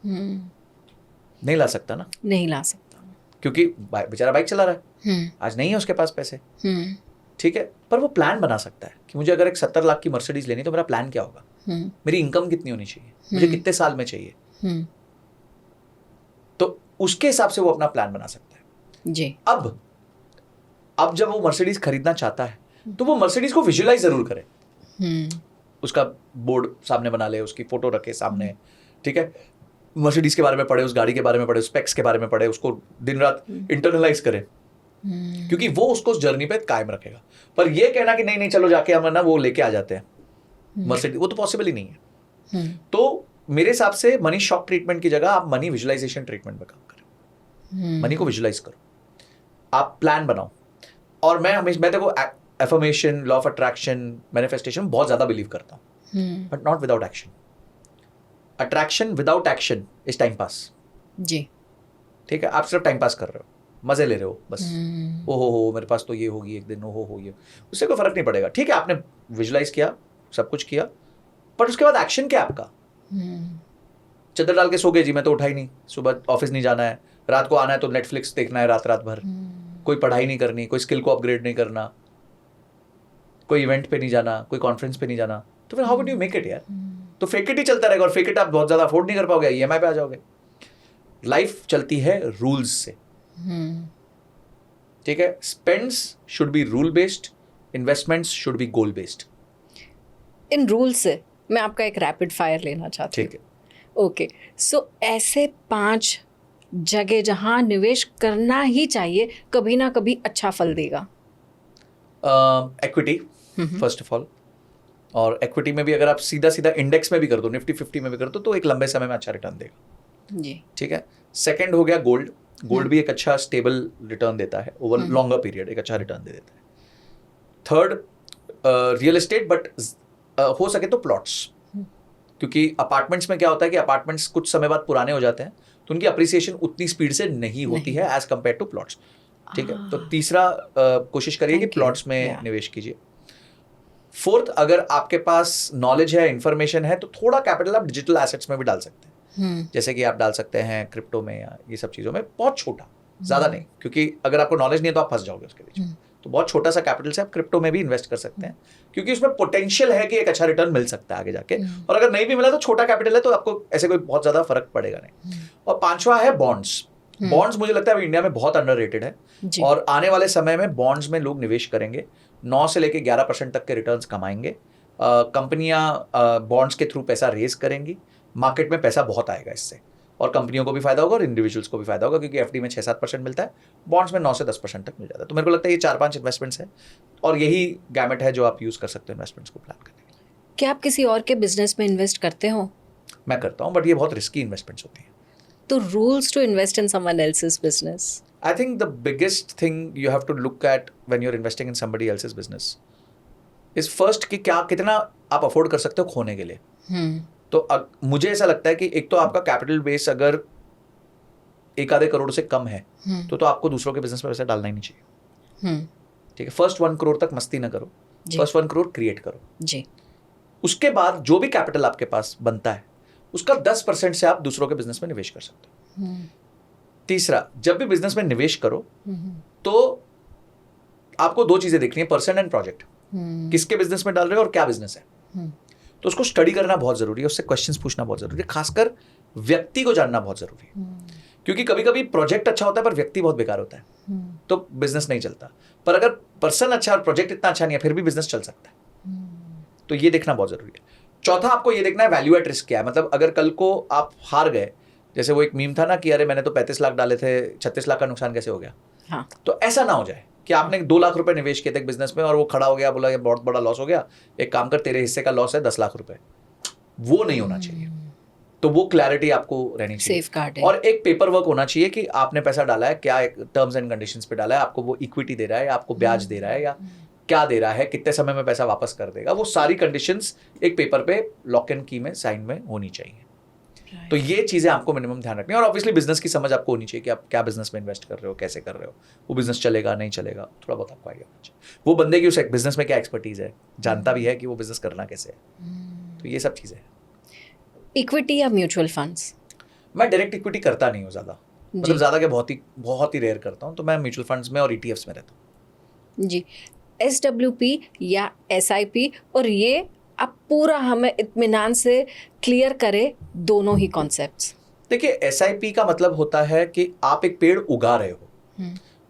S2: नहीं ला सकता ना,
S1: नहीं ला सकता,
S2: क्योंकि बेचारा बाइक चला रहा है, आज नहीं है उसके पास पैसे, ठीक है। पर वो प्लान बना सकता है कि मुझे अगर एक 70 लाख की मर्सिडीज लेनी तो मेरा प्लान क्या होगा, मेरी इनकम कितनी होनी चाहिए, मुझे कितने साल में चाहिए, तो उसके हिसाब से वो अपना प्लान बना सकता है
S1: जी।
S2: अब जब वो मर्सिडीज खरीदना चाहता है तो वो मर्सिडीज को विजुअलाइज जरूर करे, उसका बोर्ड सामने बना ले, उसकी फोटो रखे सामने, ठीक है, मर्सिडीज के बारे में पढ़े, उस गाड़ी के बारे में पढ़े, स्पेक्स के बारे में पढ़े, उसको दिन रात इंटरनलाइज करे, क्योंकि वो उसको उस जर्नी पे कायम रखेगा। पर ये कहना कि नहीं नहीं चलो जाके हम ना वो लेके आ जाते हैं मर्सिडीज, वो तो पॉसिबल ही नहीं है। तो मेरे हिसाब से मनी शॉक ट्रीटमेंट की जगह आप मनी विजुअलाइजेशन ट्रीटमेंट में काम करें। मनी को विजुअलाइज करो, आप प्लान बनाओ। और मैं देखो affirmation, law of attraction, manifestation बहुत ज्यादा बिलीव करता हूं, but not without action. Attraction without action is time pass
S1: जी,
S2: ठीक है। आप सिर्फ टाइम पास कर रहे हो, मजे ले रहे हो बस, ओ हो मेरे पास तो ये होगी एक दिन, ओ हो ये, उससे कोई फर्क नहीं पड़ेगा। ठीक है, आपने विजुअलाइज किया, सब कुछ किया, पर उसके बाद एक्शन क्या आपका? चद्दर डाल के सो गए जी, मैं तो उठा ही नहीं, सुबह ऑफिस नहीं जाना है, रात को आना है तो नेटफ्लिक्स देखना है रात भर, कोई पढ़ाई नहीं करनी, कोई स्किल को अपग्रेड नहीं करना, कोई इवेंट पे नहीं जाना, कोई कॉन्फ्रेंस पे नहीं जाना, तो फिर how would you make it यार? तो फेक इट ही चलता रहेगा, और फेक इट आप बहुत ज्यादा अफोर्ड नहीं कर पाओगे, ईएमआई पे आ जाओगे। लाइफ चलती है रूल्स से, ठीक है। Spends should be rule based, investments should be goal based.
S1: In rule से मैं आपका एक रैपिड फायर लेना चाहती हूँ।
S2: ठीक है,
S1: ओके, सो ऐसे 5 जगह जहां निवेश करना ही चाहिए, कभी ना कभी अच्छा फल देगा।
S2: इक्विटी फर्स्ट ऑफ ऑल, और इक्विटी में भी अगर आप सीधा सीधा इंडेक्स में भी कर दो, निफ्टी 50 में भी कर दो, तो एक लंबे समय में अच्छा रिटर्न देगा
S1: जी,
S2: ठीक है। सेकंड हो गया गोल्ड। गोल्ड भी एक अच्छा स्टेबल रिटर्न देता है ओवर लॉन्गर पीरियड, एक अच्छा रिटर्न दे देता है। थर्ड रियल एस्टेट, बट हो सके तो प्लॉट्स, क्योंकि अपार्टमेंट्स में क्या होता है कि अपार्टमेंट्स कुछ समय बाद पुराने हो जाते हैं, तो उनकी अप्रिसिएशन उतनी स्पीड से नहीं होती है एज कंपेयर टू प्लॉट्स, ठीक है। तो तीसरा कोशिश करिए कि प्लॉट्स में निवेश कीजिए। फोर्थ, अगर आपके पास नॉलेज है, इंफॉर्मेशन है, तो थोड़ा कैपिटल आप डिजिटल एसेट्स में भी डाल सकते हैं, जैसे कि आप डाल सकते हैं क्रिप्टो में या ये सब चीज़ों में, बहुत छोटा, ज़्यादा नहीं, क्योंकि अगर आपको नॉलेज नहीं है तो आप फंस जाओगे उसके बीच में। तो बहुत छोटा सा कैपिटल से आप क्रिप्टो में भी इन्वेस्ट कर सकते हैं, क्योंकि उसमें पोटेंशियल है कि एक अच्छा रिटर्न मिल सकता है आगे जाके। और अगर नहीं भी मिला तो छोटा कैपिटल है, तो आपको ऐसे कोई बहुत ज़्यादा फर्क पड़ेगा नहीं। और पांचवा है बॉन्ड्स। बॉन्ड्स मुझे लगता है इंडिया में बहुत अंडररेटेड है, और आने वाले समय में बॉन्ड्स में लोग निवेश करेंगे, 9 से लेकर 11% तक के रिटर्न्स कमाएंगे। कंपनियां बॉन्ड्स के थ्रू पैसा रेज करेंगी, मार्केट में पैसा बहुत आएगा इससे, और कंपनियों को भी फायदा होगा और इंडिविजुअल्स को भी फायदा होगा, क्योंकि एफडी में 6-7% मिलता है, बॉन्ड्स में 9 से 10% तक मिल जाता है। तो मेरे को लगता है ये 4-5 इन्वेस्टमेंट्स है, और यही गैमेट है जो आप यूज़ कर सकते हो इन्वेस्टमेंट्स को प्लान करने के लिए।
S1: क्या आप किसी और के बिजनेस में इन्वेस्ट करते हो?
S2: मैं करता हूँ, बट ये बहुत रिस्की इन्वेस्टमेंट्स होती हैं।
S1: तो rules to invest in someone else's business?
S2: I think the biggest thing you have to look at when you're investing in somebody else's business is first कि क्या कितना आप अफोर्ड कर सकते हो खोने के लिए। तो मुझे ऐसा लगता है कि एक तो आपका कैपिटल बेस अगर 1-आधे करोड़ से कम है, तो आपको दूसरों के बिजनेस में पैसा डालना ही नहीं चाहिए, ठीक है। फर्स्ट 1 करोड़ तक मस्ती ना करो, फर्स्ट 1 करोड़ क्रिएट करो
S1: जी।
S2: उसके बाद जो भी कैपिटल आपके पास बनता है उसका 10% से आप दूसरों के बिजनेस में निवेश कर सकते हो। तीसरा, जब भी बिजनेस में निवेश करो तो आपको 2 चीजें देखनी है, पर्सन एंड प्रोजेक्ट। किसके बिजनेस में डाल रहे हो और क्या बिजनेस है, तो उसको स्टडी करना बहुत जरूरी है, उससे क्वेश्चंस पूछना बहुत जरूरी है, खासकर व्यक्ति को जानना बहुत जरूरी है, क्योंकि कभी कभी प्रोजेक्ट अच्छा होता है पर व्यक्ति बहुत बेकार होता है, तो बिजनेस नहीं चलता। पर अगर पर्सन अच्छा और प्रोजेक्ट इतना अच्छा नहीं है, फिर भी बिजनेस चल सकता है, तो ये देखना बहुत जरूरी है। चौथा, आपको ये देखना है वैल्यू एट रिस्क क्या है, मतलब अगर कल को आप हार गए जैसे वो एक मीम था ना कि अरे मैंने तो 35 लाख डाले थे, 36 लाख का नुकसान कैसे हो गया।
S1: हाँ,
S2: तो ऐसा ना हो जाए कि आपने 2 लाख रुपए निवेश किए थे एक बिजनेस में और वो खड़ा हो गया, बोला ये बहुत बड़ा लॉस हो गया, एक काम कर तेरे हिस्से का लॉस है 10 लाख रुपए। वो नहीं होना चाहिए। तो वो क्लैरिटी आपको रहनी चाहिए।
S1: Safeguard है।
S2: और एक पेपर वर्क होना चाहिए कि आपने पैसा डाला है, क्या एक टर्म्स एंड कंडीशंस पे डाला है, आपको वो इक्विटी दे रहा है या आपको ब्याज दे रहा है या क्या दे रहा है, कितने समय में पैसा वापस कर देगा, वो सारी कंडीशंस एक पेपर पे लॉक एंड की में साइन में होनी चाहिए। तो ये चीजें आपको मिनिमम ध्यान रखनी है। और ऑब्वियसली बिजनेस की समझ आपको होनी चाहिए कि आप क्या बिजनेस में इन्वेस्ट कर रहे हो, कैसे कर रहे हो, वो बिजनेस चलेगा नहीं चलेगा, थोड़ा बहुत आपको आइडिया होना चाहिए। वो बंदे की उस बिजनेस में क्या एक्सपर्टीज है, जानता भी है कि वो बिजनेस करना कैसे है। तो ये सब चीजें।
S1: इक्विटी या म्यूचुअल फंड्स?
S2: मैं डायरेक्ट इक्विटी करता नहीं हूँ ज्यादा, मतलब ज्यादा क्या बहुत ही रेयर करता हूँ। तो मैं म्यूचुअल फंड्स में और ईटीएफ्स में रहता हूँ।
S1: जी। SWP या SIP, और ये आप पूरा हमें इत्मीनान से क्लियर करें दोनों ही कॉन्सेप्ट्स।
S2: देखिए SIP का मतलब होता है कि आप एक पेड़ उगा रहे हो,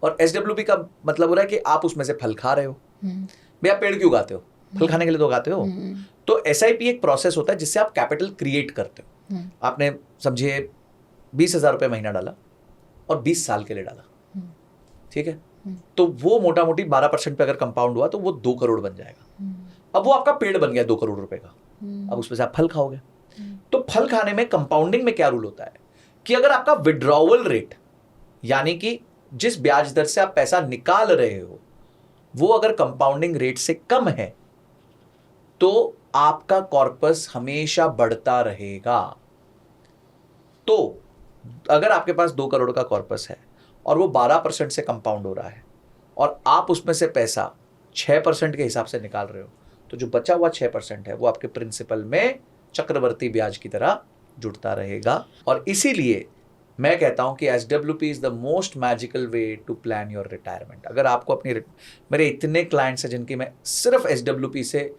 S2: और SWP का मतलब हो रहा है कि आप उसमें से फल खा रहे हो। भैया पेड़ क्यों उगाते हो? फल खाने के लिए तो उगाते हो। तो SIP एक प्रोसेस होता है जिससे आप कैपिटल क्रिएट करते हो। आपने समझिए 20,000 रुपये महीना डाला और 20 साल के लिए डाला, ठीक है, तो वो मोटा मोटी 12% पे अगर कंपाउंड हुआ तो वो 2 करोड़ बन जाएगा। अब वो आपका पेड़ बन गया 2 करोड़ रुपए का। अब उसमें से आप फल खाओगे। तो फल खाने में कंपाउंडिंग में क्या रूल होता है कि अगर आपका विड्रॉवल रेट, यानी कि जिस ब्याज दर से आप पैसा निकाल रहे हो, वो अगर कंपाउंडिंग रेट से कम है तो आपका कॉर्पस हमेशा बढ़ता रहेगा। तो अगर आपके पास 2 करोड़ का कॉर्पस है और वो 12% से कंपाउंड हो रहा है और आप उसमें से पैसा 6% के हिसाब से निकाल रहे हो, तो जो बचा हुआ 6% है वो आपके प्रिंसिपल में चक्रवर्ती ब्याज की तरह जुड़ता रहेगा। और इसीलिए मैं कहता हूं कि SWP is the most magical way to plan your retirement. अगर आपको अपनी, मेरे इतने क्लाइंट्स हैं जिनकी मैं सिर्फ SWP से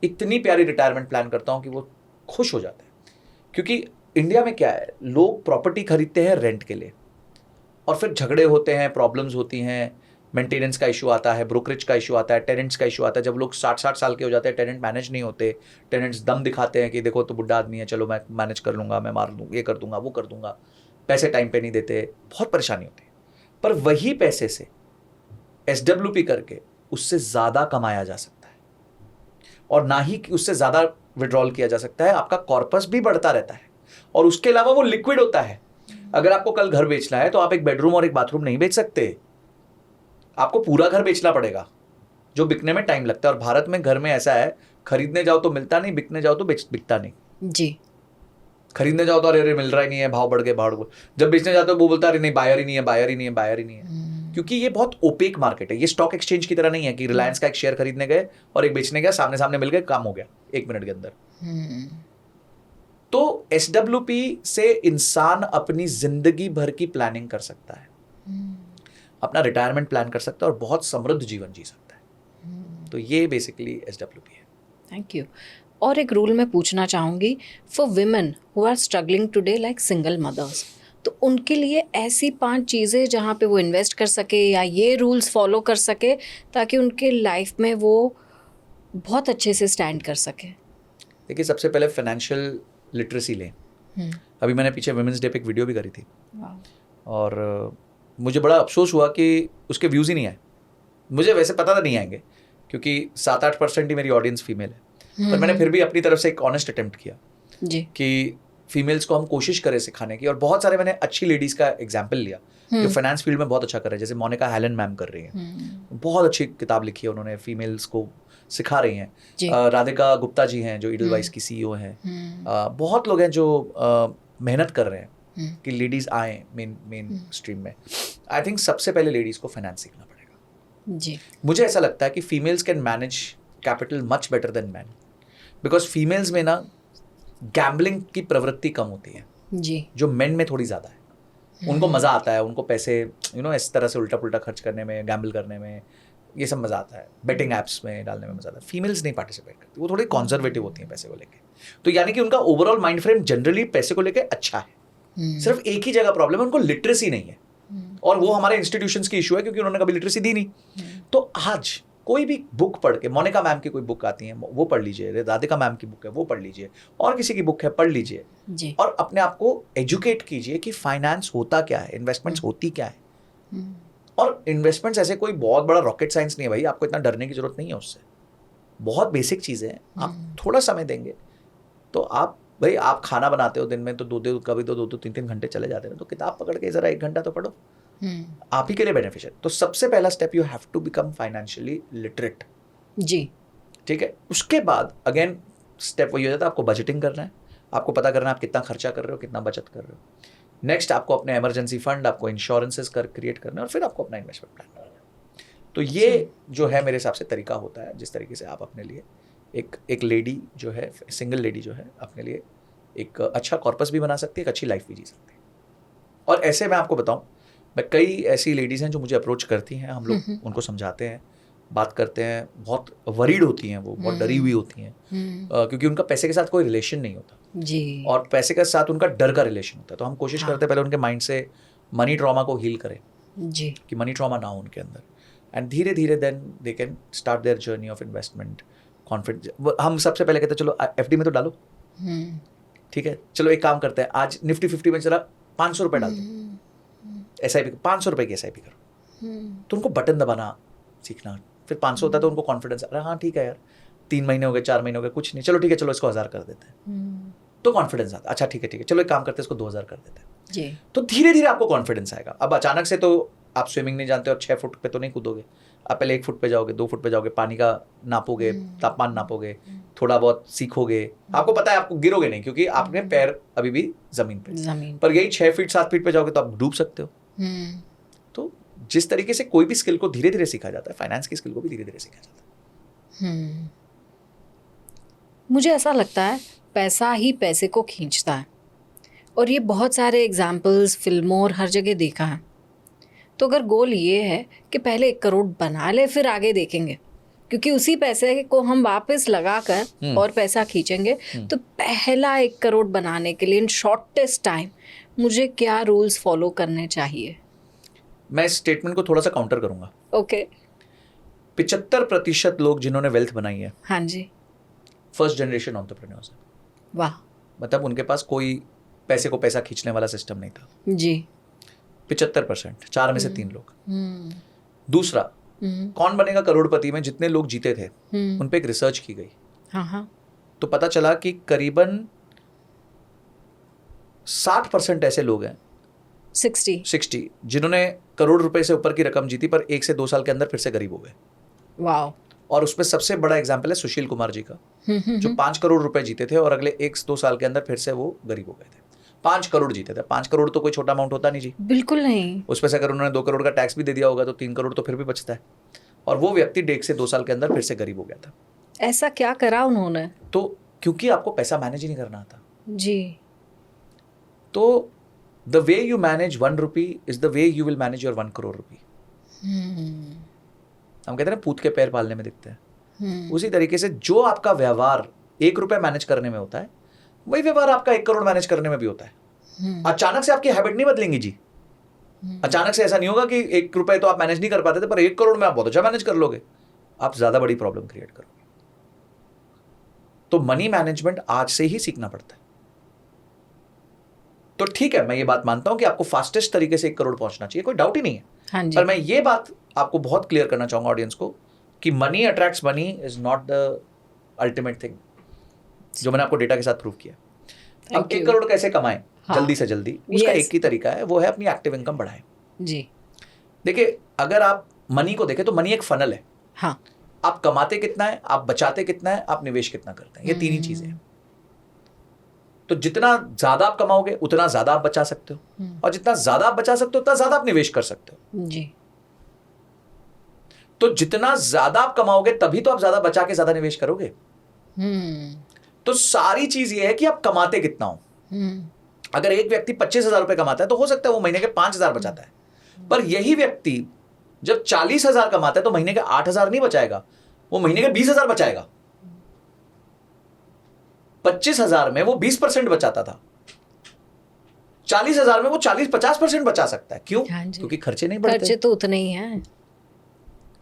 S2: इतनी प्यारी रिटायरमेंट प्लान करता हूं कि वो खुश हो जाते हैं। क्योंकि इंडिया में क्या है, लोग प्रॉपर्टी खरीदते हैं रेंट के लिए और फिर झगड़े होते हैं, प्रॉब्लम्स होती हैं, मेंटेनेंस का इशू आता है, ब्रोकरेज का इशू आता है, टेनेंट्स का इशू आता है। जब लोग 60 साल के हो जाते हैं, टेनेंट मैनेज नहीं होते, टेनेंट्स दम दिखाते हैं कि देखो तो बुढ़ा आदमी है, चलो मैं मैनेज कर लूँगा, मैं मार दूँ, ये कर दूंगा, वो कर दूंगा, पैसे टाइम पे नहीं देते, बहुत परेशानी होती है। पर वही पैसे से SWP करके उससे ज़्यादा कमाया जा सकता है, और ना ही कि उससे ज़्यादा विड्रॉल किया जा सकता है। आपका कॉर्पस भी बढ़ता रहता है और उसके अलावा वो लिक्विड होता है। अगर आपको कल घर बेचना है तो आप एक बेडरूम और एक बाथरूम नहीं बेच सकते, आपको पूरा घर बेचना पड़ेगा, जो बिकने में टाइम लगता है। और भारत में घर में ऐसा है, खरीदने जाओ तो मिलता नहीं, बिकने जाओ तो बिकता नहीं।
S1: जी।
S2: खरीदने जाओ तो अरे मिल रहा ही नहीं है, भाव बढ़ गए, जब बेचने जाते हो वो बोलता है नहीं, बायर ही नहीं है, बायर ही नहीं है, बायर ही नहीं है। क्योंकि ये बहुत ओपेक मार्केट है। ये स्टॉक एक्सचेंज की तरह नहीं है कि रिलायंस का एक शेयर खरीदने गए और एक बेचने गया, सामने सामने मिल गए, काम हो गया 1 मिनट के अंदर। तो SWP से इंसान अपनी जिंदगी भर की प्लानिंग कर सकता है, अपना रिटायरमेंट प्लान कर सकता है और बहुत समृद्ध जीवन जी सकता है। तो ये बेसिकली SWP है।
S1: Thank you. और एक रूल मैं पूछना चाहूँगी, for women who are struggling today like single mothers, तो उनके लिए ऐसी 5 चीज़ें जहाँ पे वो इन्वेस्ट कर सके या ये रूल्स फॉलो कर सके ताकि उनके लाइफ में वो बहुत अच्छे से स्टैंड कर सके।
S2: देखिए, सबसे पहले फाइनेंशियल लिटरेसी लें। अभी मैंने पीछे वुमेन्स डे पे एक वीडियो भी करी थी और मुझे बड़ा अफसोस हुआ कि उसके व्यूज़ ही नहीं आए। मुझे वैसे पता था नहीं आएंगे क्योंकि 7-8% ही मेरी ऑडियंस फीमेल है, पर मैंने फिर भी अपनी तरफ से एक ऑनेस्ट अटेम्प्ट किया
S1: जी
S2: कि फीमेल्स को हम कोशिश करें सिखाने की। और बहुत सारे मैंने अच्छी लेडीज़ का एग्जाम्पल लिया जो फाइनेंस फील्ड में बहुत अच्छा कर रहे हैं, जैसे मोनिका हेलन मैम कर रही हैं, बहुत अच्छी किताब लिखी है उन्होंने, फीमेल्स को सिखा रही हैं। राधिका गुप्ता जी हैं जो ईडलवाइस की CEO हैं। बहुत लोग हैं जो मेहनत कर रहे हैं कि लेडीज़ आए मेन स्ट्रीम में। आई थिंक सबसे पहले लेडीज़ को फाइनेंस सीखना पड़ेगा
S1: जी।
S2: मुझे ऐसा लगता है कि females can manage capital much better than man, because females में ना गैम्बलिंग की प्रवृत्ति कम होती है
S1: जी,
S2: जो मेन में थोड़ी ज़्यादा है। उनको मज़ा आता है, उनको पैसे इस तरह से उल्टा पुल्टा खर्च करने में, गैम्बल करने में, ये सब मज़ा आता है, बेटिंग ऐप्स में डालने में मज़ा आता है। फीमेल्स नहीं पार्टिसिपेट करती, वो थोड़ी कॉन्जर्वेटिव होती हैं पैसे को लेके। तो यानी कि उनका ओवरऑल माइंड फ्रेम जनरली पैसे को लेके अच्छा है। सिर्फ एक ही जगह प्रॉब्लम है, उनको लिटरेसी नहीं है, और वो हमारे इंस्टीट्यूशंस की इशू है क्योंकि उन्होंने कभी लिटरेसी दी नहीं। तो आज कोई भी बुक पढ़ के, मोनिका मैम की कोई बुक आती है वो पढ़ लीजिए, राधिका मैम की बुक है वो पढ़ लीजिए, और किसी की बुक है पढ़ लीजिए
S1: जी।
S2: और अपने आप को एजुकेट कीजिए कि फाइनेंस होता क्या है, इन्वेस्टमेंट्स होती क्या है। और इन्वेस्टमेंट्स ऐसे कोई बहुत बड़ा रॉकेट साइंस नहीं है भाई, आपको इतना डरने की जरूरत नहीं है उससे, बहुत बेसिक चीज़ें हैं। आप थोड़ा समय देंगे तो आप भाई, आप खाना बनाते हो दिन में तो कभी तो 2-3 घंटे चले जाते हैं, तो किताब पकड़ के ज़रा 1 घंटा तो पढ़ो, आप ही के लिए बेनिफिशियल। तो सबसे पहला step, you have to become financially literate.
S1: जी।
S2: ठीक है, उसके बाद अगेन स्टेप वही हो जाता है, आपको बजटिंग करना है, आपको पता करना है आप कितना खर्चा कर रहे हो, कितना बचत कर रहे हो। नेक्स्ट आपको अपने इमरजेंसी फंड, आपको इंश्योरेंसेस क्रिएट करना है, और फिर आपको अपना इन्वेस्टमेंट प्लान करना है। तो ये जो है मेरे हिसाब से तरीका होता है, जिस तरीके से आप अपने लिए एक लेडी जो है, सिंगल लेडी जो है, अपने लिए एक अच्छा कॉर्पस भी बना सकती है, एक अच्छी लाइफ भी जी सकती है। और ऐसे मैं आपको बताऊं, मैं कई ऐसी लेडीज़ हैं जो मुझे अप्रोच करती हैं, हम लोग उनको समझाते हैं, बात करते हैं, बहुत वरीड होती हैं वो, बहुत डरी हुई होती हैं, क्योंकि उनका पैसे के साथ कोई रिलेशन नहीं होता
S1: जी।
S2: और पैसे के साथ उनका डर का रिलेशन होता है। तो हम कोशिश करते हैं पहले उनके माइंड से मनी ट्रॉमा को हील करें
S1: जी।
S2: कि मनी ट्रॉमा ना हो उनके अंदर, एंड धीरे धीरे then they can start their journey of investment confidence. हम सबसे पहले कहते हैं चलो एफडी में तो डालो, ठीक है, चलो एक काम करते हैं, आज निफ्टी 50 में चला 500 रुपये डाल दो, SIP 500 रुपये की SIP करो। तो उनको बटन दबाना सीखना, फिर 500 होता है तो उनको कॉन्फिडेंस, अरे हाँ ठीक है यार, 3 महीने हो गए, 4 महीने हो गए, कुछ नहीं, चलो ठीक है, चलो इसको 1000 कर देते हैं, तो कॉन्फिडेंस आता, अच्छा ठीक है चलो एक काम करते हैं, इसको 2000 कर देते हैं
S1: जी।
S2: तो धीरे धीरे आपको कॉन्फिडेंस आएगा। अब अचानक से तो आप स्विमिंग नहीं जानते और 6 फुट पे तो नहीं कूदोगे, आप पहले 1 फुट पे जाओगे, 2 फुट पे जाओगे, पानी का नापोगे, तापमान नापोगे, थोड़ा बहुत सीखोगे, आपको पता है आपको गिरोगे नहीं क्योंकि आपने पैर अभी भी जमीन पे, पर यही 6 फीट 7 फीट पे जाओगे तो आप डूब सकते हो। तो जिस तरीके से कोई भी स्किल को धीरे धीरे सीखा जाता है, फाइनेंस की स्किल को भी धीरे धीरे सीखा जाता है।
S1: मुझे ऐसा लगता है पैसा ही पैसे को खींचता है, और ये बहुत सारे एग्जाम्पल्स फिल्मों और हर जगह देखा है। तो अगर गोल ये है कि पहले 1 करोड़ बना ले फिर आगे देखेंगे, क्योंकि उसी पैसे को हम वापस लगा कर और पैसा खींचेंगे, तो पहला 1 करोड़ बनाने के लिए इन शॉर्टेस्ट टाइम मुझे क्या रूल्स फॉलो करने चाहिए?
S2: मैं इस स्टेटमेंट को थोड़ा सा काउंटर करूंगा।
S1: ओके।
S2: 75% लोग जिन्होंने वेल्थ बनाई है,
S1: हाँ जी,
S2: फर्स्ट जनरेशन एंटरप्रेन्योर्स है।
S1: वाह।
S2: मतलब उनके पास कोई पैसे को पैसा खींचने वाला सिस्टम नहीं था
S1: जी।
S2: 75%, 4 में से 3 लोग। दूसरा, कौन बनेगा करोड़पति में जितने लोग जीते थे उन पे एक रिसर्च की गई।
S1: हाँ।
S2: तो पता चला कि करीबन 60% ऐसे लोग हैं, 60 जिन्होंने करोड़ रुपए से ऊपर की रकम जीती पर 1 से 2 साल के अंदर फिर से गरीब हो गए।
S1: वाह।
S2: और उसमें सबसे बड़ा एग्जाम्पल है सुशील कुमार जी का, जो 5 करोड़ रुपए जीते थे और अगले 1-2 साल के अंदर फिर से वो गरीब हो गए थे। 5 करोड़ जीते थे। 5 करोड़ तो कोई छोटा अमाउंट होता नहीं जी,
S1: बिल्कुल नहीं।
S2: उसमें से अगर उन्होंने 2 करोड़ का टैक्स भी दे दिया होगा तो 3 करोड़ तो फिर भी बचता है, और वो व्यक्ति 1 से 2 साल के अंदर फिर से गरीब हो गया था।
S1: ऐसा क्या करा उन्होंने?
S2: तो क्योंकि आपको पैसा मैनेज ही नहीं करना आता
S1: जी।
S2: तो the way you manage 1 rupee is the way you will manage your 1 crore rupee. हम कहते हैं ना पूत के पैर पालने में दिखते हैं, उसी तरीके से जो आपका व्यवहार 1 रुपया मैनेज करने में होता है वही व्यवहार आपका 1 करोड़ मैनेज करने में भी होता है। अचानक से आपकी हैबिट नहीं बदलेंगी जी, अचानक से ऐसा नहीं होगा कि 1 रुपए तो आप मैनेज नहीं कर पाते थे पर 1 करोड़ में आप बहुत अच्छा मैनेज कर लोगे, आप ज्यादा बड़ी प्रॉब्लम क्रिएट करोगे। तो मनी मैनेजमेंट आज से ही सीखना पड़ता है। तो ठीक है, मैं ये बात मानता हूं कि आपको फास्टेस्ट तरीके से 1 करोड़ पहुंचना चाहिए, कोई डाउट ही नहीं है।
S1: हाँ जी।
S2: पर मैं ये बात आपको बहुत क्लियर करना चाहूंगा ऑडियंस को कि money attracts money is not the ultimate thing, जो मैंने आपको डेटा के साथ प्रूव किया। अब 1 करोड़ कैसे कमाएं जल्दी से जल्दी, उसका एक ही तरीका है, वो है अपनी एक्टिव इनकम बढ़ाएं जी। देखिए, अगर आप मनी को देखें तो मनी एक फनल है। हाँ। आप कमाते कितना है, आप बचाते कितना है, आप निवेश कितना करते हैं, ये 3 ही चीजें हैं। तो जितना ज्यादा आप कमाओगे उतना ज्यादा आप बचा सकते हो, और जितना ज्यादा आप बचा सकते हो उतना ज्यादा आप निवेश कर सकते हो जी। तो जितना ज्यादा आप कमाओगे तभी तो आप ज्यादा बचा के ज्यादा निवेश करोगे। तो सारी चीज ये है कि आप कमाते कितना हो। अगर एक व्यक्ति 25,000 रुपए कमाता है तो हो सकता है वो महीने के 5,000 बचाता है, पर यही व्यक्ति जब 40,000 कमाता है तो महीने के 8,000 नहीं बचाएगा, वो महीने के 20,000 बचाएगा। 25,000 में वो 20% बचाता था, 40,000 में वो 40-50% बचा सकता है। क्यों? क्योंकि खर्चे नहीं बढ़ते।
S1: खर्चे तो उतने ही हैं।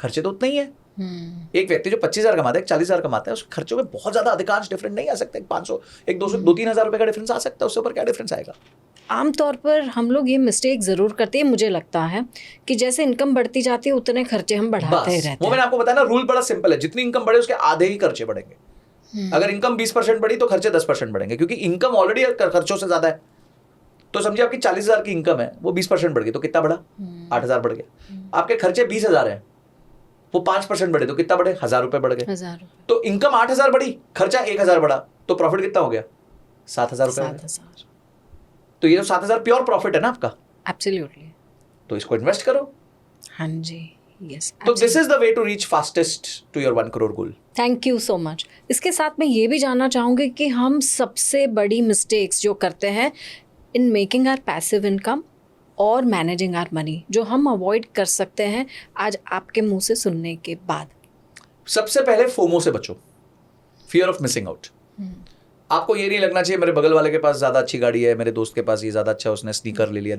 S2: खर्चे तो उतने ही है, एक व्यक्ति जो 25,000 कमाता है, 40,000 कमाता है, उसके खर्चों में बहुत ज्यादा अधिकांश डिफरेंस नहीं आ सकता। 500, 200, 2-3 हज़ार रुपए का डिफरेंस आ सकता है, उससे ऊपर क्या डिफरेंस आएगा?
S1: आमतौर पर हम लोग ये मिस्टेक ज़रूर करते हैं, मुझे लगता है कि जैसे इनकम बढ़ती जाती है उतने खर्चे हम बढ़ाते ही
S2: बस
S1: रहते
S2: वो मैंने आपको बताया ना, रूल बड़ा सिंपल है, जितनी इनकम बढ़े उसके आधे ही खर्चे बढ़ेंगे। अगर इनकम 20% बढ़ी तो खर्चे 10% बढ़ेंगे, क्योंकि इनकम ऑलरेडी खर्चों से ज्यादा है। तो समझिए आपकी 40,000 की इनकम है, वो 20% बढ़ गई तो कितना बढ़ा? 8,000 बढ़ गया। आपके खर्चे 20,000 है, वो 5% बढ़े तो कितना बढ़े? 1,000 रुपए बढ़ गए।
S1: 1,000 रुपए।
S2: तो इनकम 8,000 बढ़ी, खर्चा 1,000 बढ़ा, तो प्रॉफिट कितना हो गया? 7,000 रुपए हो गया।
S1: 7,000।
S2: तो ये तो 7,000 प्योर प्रॉफिट है ना आपका,
S1: एब्सोल्युटली।
S2: तो इसको इन्वेस्ट करो।
S1: हाँ जी, यस।
S2: तो this is the way to reach fastest to your 1 crore goal.
S1: Thank you so much. इसके साथ मैं ये भी जानना चाहूँगी कि हम सबसे बड़ी मिस्टेक्स जो करते हैं in making our passive income और मैनेजिंग आर मनी, जो हम अवॉइड कर सकते हैं आज आपके मुंह से सुनने के बाद।
S2: सबसे पहले फोमो से बचो, फियर ऑफ मिसिंग आउट। आपको ये नहीं लगना चाहिए मेरे बगल वाले के पास ज्यादा अच्छी गाड़ी है, मेरे दोस्त के पास ये ज्यादा अच्छा है, उसने स्नीकर ले लिया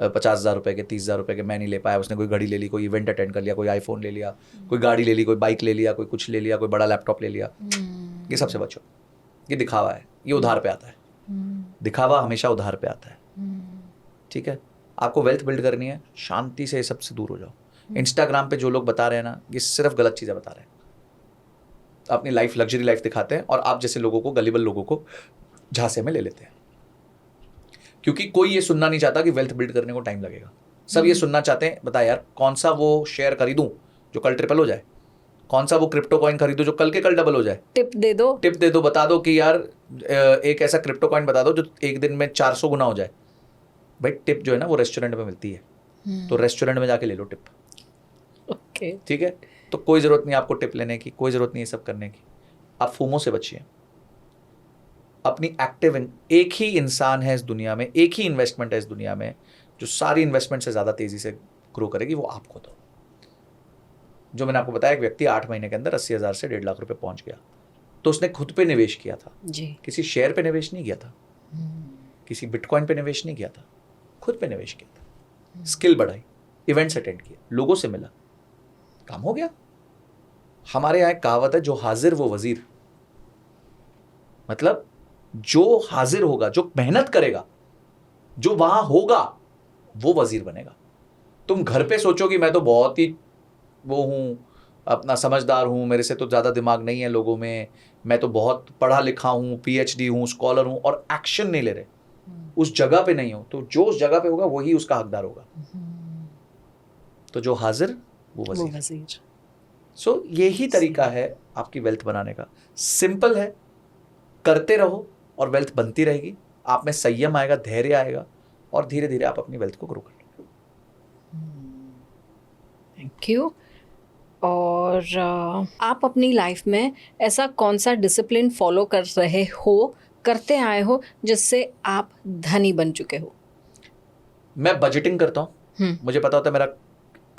S2: 50,000 रुपए के, 30,000 रुपए के, मैं नहीं ले पाया। उसने कोई घड़ी ले ली, कोई इवेंट अटेंड कर लिया, कोई आईफोन ले लिया, कोई गाड़ी ले ली, कोई बाइक ले लिया, कोई कुछ ले लिया, कोई बड़ा लैपटॉप ले लिया। ये सबसे बचो, ये दिखावा है, ये उधार पे आता है। दिखावा हमेशा उधार पे आता है। ठीक है, आपको वेल्थ बिल्ड करनी है, शांति से ये सबसे दूर हो जाओ। इंस्टाग्राम पे जो लोग बता रहे हैं ना, ये सिर्फ गलत चीजें बता रहे हैं। अपनी लाइफ लग्जरी लाइफ दिखाते हैं और आप जैसे लोगों को, गलीबल लोगों को झांसे में ले लेते हैं, क्योंकि कोई ये सुनना नहीं चाहता कि वेल्थ बिल्ड करने को टाइम लगेगा। सब ये सुनना चाहते हैं, बता यार कौन सा वो शेयर खरीदूं जो कल ट्रिपल हो जाए, कौन सा वो क्रिप्टो कॉइन खरीदूं जो कल के कल डबल हो जाए।
S1: टिप दे दो,
S2: बता दो कि यार एक ऐसा क्रिप्टो कॉइन बता दो जो एक दिन में 400 गुना हो जाए। भाई टिप जो है ना वो रेस्टोरेंट में मिलती है, तो रेस्टोरेंट में जाके ले लो टिप।
S1: ओके।
S2: ठीक है, तो कोई जरूरत नहीं आपको टिप लेने की, कोई जरूरत नहीं ये सब करने की। आप फोमो से बचिए। अपनी एक्टिव, एक ही इंसान है इस दुनिया में, एक ही इन्वेस्टमेंट है इस दुनिया में जो सारी इन्वेस्टमेंट से ज्यादा तेजी से ग्रो करेगी, वो आप खुद हो। जो मैंने आपको बताया, एक व्यक्ति 8 महीने के अंदर 80,000 से 1.5 लाख रुपए पहुंच गया, तो उसने खुद पे निवेश किया था
S1: जी।
S2: किसी शेयर पे निवेश नहीं किया था, किसी बिटकॉइन पे निवेश नहीं किया था, खुद पे निवेश किया था। स्किल बढ़ाई, इवेंट्स अटेंड किए, लोगों से मिला, काम हो गया। हमारे यहाँ एक कहावत है, जो हाजिर वो वजीर। मतलब जो हाजिर होगा, जो मेहनत करेगा, जो वहां होगा, वो वजीर बनेगा। तुम घर पे सोचो कि मैं तो बहुत ही वो हूं, अपना समझदार हूं, मेरे से तो ज्यादा दिमाग नहीं है लोगों में, मैं तो बहुत पढ़ा लिखा हूं, पीएचडी हूं, स्कॉलर हूं, और एक्शन नहीं ले रहे, उस जगह पे नहीं हो, तो जो उस जगह पे होगा वही उसका हकदार होगा। तो जो हाजिर वो वजीर। सो यही तरीका है आपकी वेल्थ बनाने का। सिंपल है, करते रहो और वेल्थ बनती रहेगी। आप में संयम आएगा, धैर्य आएगा, और धीरे धीरे आप अपनी वेल्थ को ग्रो कर लेंगे।
S1: Thank you. और आप अपनी लाइफ में ऐसा कौन सा डिसिप्लिन फॉलो कर रहे हो, करते आए हो, जिससे आप धनी बन चुके हो? मैं
S2: बजटिंग करता हूँ, मुझे पता होता है मेरा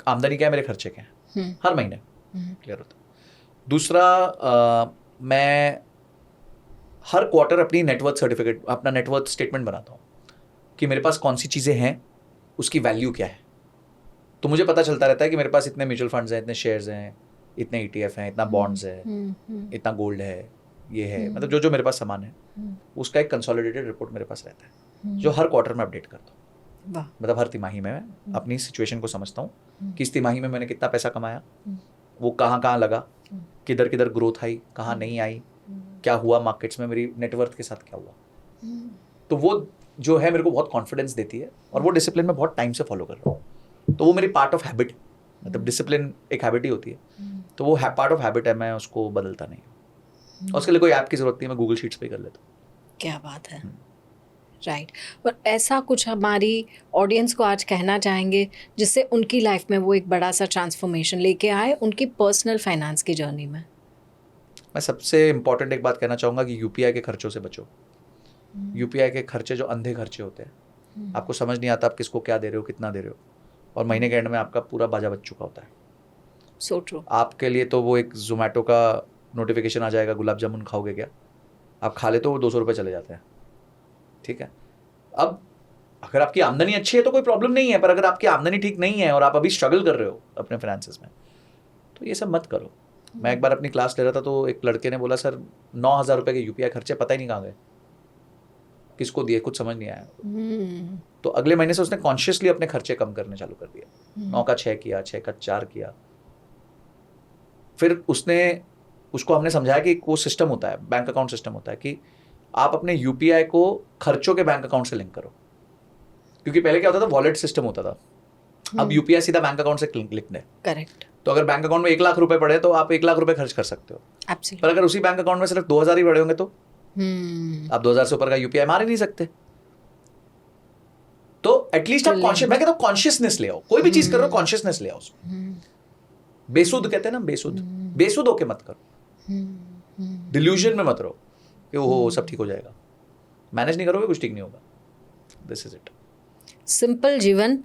S2: आमदनी क्या है, मेरे खर्चे क्या हैं, हर महीने क्लियर होता है। दूसरा, मैं हर क्वार्टर अपनी नेटवर्थ सर्टिफिकेट, अपना नेटवर्थ स्टेटमेंट बनाता हूँ कि मेरे पास कौन सी चीज़ें हैं, उसकी वैल्यू क्या है। तो मुझे पता चलता रहता है कि मेरे पास इतने म्यूचुअल फंड्स हैं, इतने शेयर्स हैं, इतने ETF हैं, इतना बॉन्ड्स है, इतना गोल्ड है, ये है, मतलब जो जो मेरे पास सामान है, उसका एक कंसोलिडेटेड रिपोर्ट मेरे पास रहता है, जो हर क्वार्टर में अपडेट करता हूँ। मतलब हर तिमाही में मैं अपनी सिचुएशन को समझता हूँ कि इस तिमाही में मैंने कितना पैसा कमाया, वो कहाँ कहाँ लगा, किधर किधर ग्रोथ आई, कहाँ नहीं आई, क्या हुआ मार्केट्स में, मेरी नेटवर्थ के साथ क्या हुआ। तो वो जो है मेरे को बहुत कॉन्फिडेंस देती है, और वो डिसिप्लिन में बहुत टाइम से फॉलो कर रहा हूँ। तो वो मेरी पार्ट ऑफ हैबिट, मतलब डिसिप्लिन एक हैबिट ही होती है, तो वो पार्ट ऑफ हैबिट है, मैं उसको बदलता नहीं हूँ। और उसके लिए कोई ऐप की जरूरत नहीं, मैं गूगल शीट्स पे कर लेता हूँ।
S1: क्या बात है, राइट। और ऐसा कुछ हमारी ऑडियंस को आज कहना चाहेंगे जिससे उनकी लाइफ में वो एक बड़ा सा ट्रांसफॉर्मेशन लेके आए उनकी पर्सनल फाइनेंस की जर्नी में?
S2: मैं सबसे इंपॉर्टेंट एक बात कहना चाहूँगा कि UPI के खर्चों से बचो। UPI के खर्चे जो अंधे खर्चे होते हैं, आपको समझ नहीं आता आप किसको क्या दे रहे हो, कितना दे रहे हो, और महीने के एंड में आपका पूरा बाजा बच चुका होता है।
S1: So true.
S2: आपके लिए तो वो एक जोमेटो का नोटिफिकेशन आ जाएगा, गुलाब जामुन खाओगे क्या, आप खा लेते हो, वो 200 रुपये चले जाते हैं। ठीक है, अब अगर आपकी आमदनी अच्छी है तो कोई प्रॉब्लम नहीं है, पर अगर आपकी आमदनी ठीक नहीं है और आप अभी स्ट्रगल कर रहे हो अपने फाइनेंसेस में, तो तो ये सब मत करो। मैं एक बार अपनी क्लास ले रहा था तो एक लड़के ने बोला सर 9,000 रुपये के यूपीआई खर्चे पता ही नहीं कहाँ गए, किसको दिए, कुछ समझ नहीं आया। तो अगले महीने से उसने कॉन्शियसली अपने खर्चे कम करने चालू कर दिए। 9 का 6 किया, 6 का 4 किया। फिर उसको हमने समझाया कि वो सिस्टम होता है, बैंक अकाउंट सिस्टम होता है कि आप अपने यूपीआई को खर्चों के बैंक अकाउंट से लिंक करो। क्योंकि पहले क्या होता था, वॉलेट सिस्टम होता था, अब यूपीआई सीधा बैंक अकाउंट से लिंक है।
S1: करेक्ट।
S2: तो अगर बैंक अकाउंट में 1 लाख रुपए पड़े तो आप 1 लाख रुपए खर्च कर सकते हो।
S1: Absolutely.
S2: पर अगर उसी बैंक अकाउंट में सिर्फ 2,000 ही पड़े होंगे तो आप 2,000 से ऊपर का यूपीआई मार ही नहीं सकते। तो एटलीस्ट आप कॉन्शियस, मैं कहता हूं कॉन्शियसनेस ले आओ, कोई भी चीज करो कॉन्शियसनेस ले आओ उसमें। बेसुध कहते हैं ना, बेसुध होके मत करो, डिल्यूजन में मत रहो कि वो सब ठीक हो जाएगा। मैनेज नहीं करोगे कुछ ठीक नहीं होगा। This is it.
S1: सिंपल जीवन,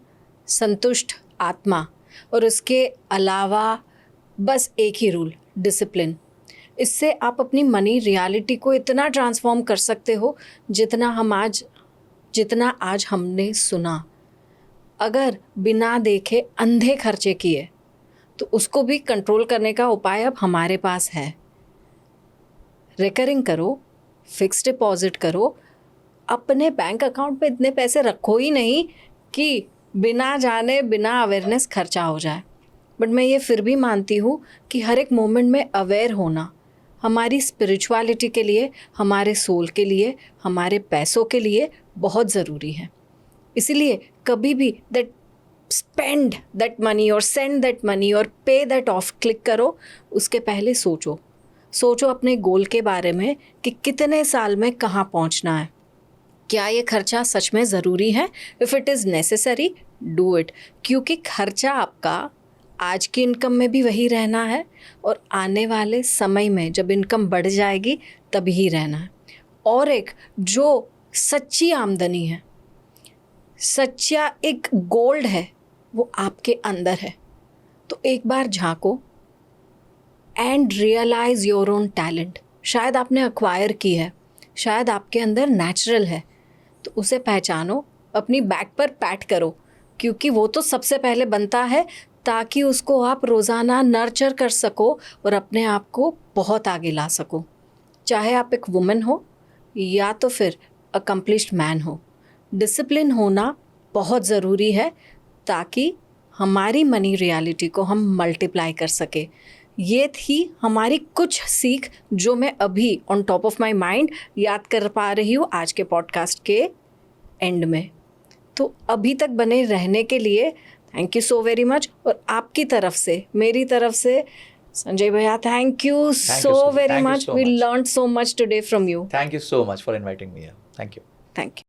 S1: संतुष्ट आत्मा, और उसके अलावा बस एक ही रूल, डिसिप्लिन। इससे आप अपनी मनी रियलिटी को इतना ट्रांसफॉर्म कर सकते हो जितना आज हमने सुना। अगर बिना देखे अंधे खर्चे किए तो उसको भी कंट्रोल करने का उपाय अब हमारे पास है। रिकरिंग करो, फिक्स डिपॉजिट करो, अपने बैंक अकाउंट में इतने पैसे रखो ही नहीं कि बिना जाने बिना अवेयरनेस खर्चा हो जाए। बट मैं ये फिर भी मानती हूँ कि हर एक मोमेंट में अवेयर होना हमारी स्पिरिचुअलिटी के लिए, हमारे सोल के लिए, हमारे पैसों के लिए बहुत ज़रूरी है। इसीलिए कभी भी दैट स्पेंड दैट मनी और सेंड दैट मनी और पे दैट ऑफ क्लिक करो, उसके पहले सोचो अपने गोल के बारे में कि कितने साल में कहाँ पहुँचना है। क्या ये खर्चा सच में ज़रूरी है? If it is necessary, do it. क्योंकि खर्चा आपका आज की इनकम में भी वही रहना है और आने वाले समय में जब इनकम बढ़ जाएगी तभी ही रहना है। और एक जो सच्ची आमदनी है, सच्चा एक गोल्ड है, वो आपके अंदर है। तो एक बार झांको and realise your own talent. शायद आपने अक्वायर की है, शायद आपके अंदर नेचुरल है, तो उसे पहचानो, अपनी बैक पर पैट करो, क्योंकि वो तो सबसे पहले बनता है ताकि उसको आप रोज़ाना नर्चर कर सको और अपने आप को बहुत आगे ला सको। चाहे आप एक वुमेन हो या तो फिर अकम्प्लिश्ड मैन हो, डिसिप्लिन होना बहुत ज़रूरी है ताकि हमारी मनी रियलिटी को हम मल्टीप्लाई कर सके। ये थी हमारी कुछ सीख जो मैं अभी on top of my mind याद कर पा रही हूँ आज के पॉडकास्ट के एंड में। तो अभी तक बने रहने के लिए thank you so very much. और आपकी तरफ से, मेरी तरफ से, संजय भैया, thank you so very much. We learn so much today from you.
S2: Thank you so much for inviting me. Thank you.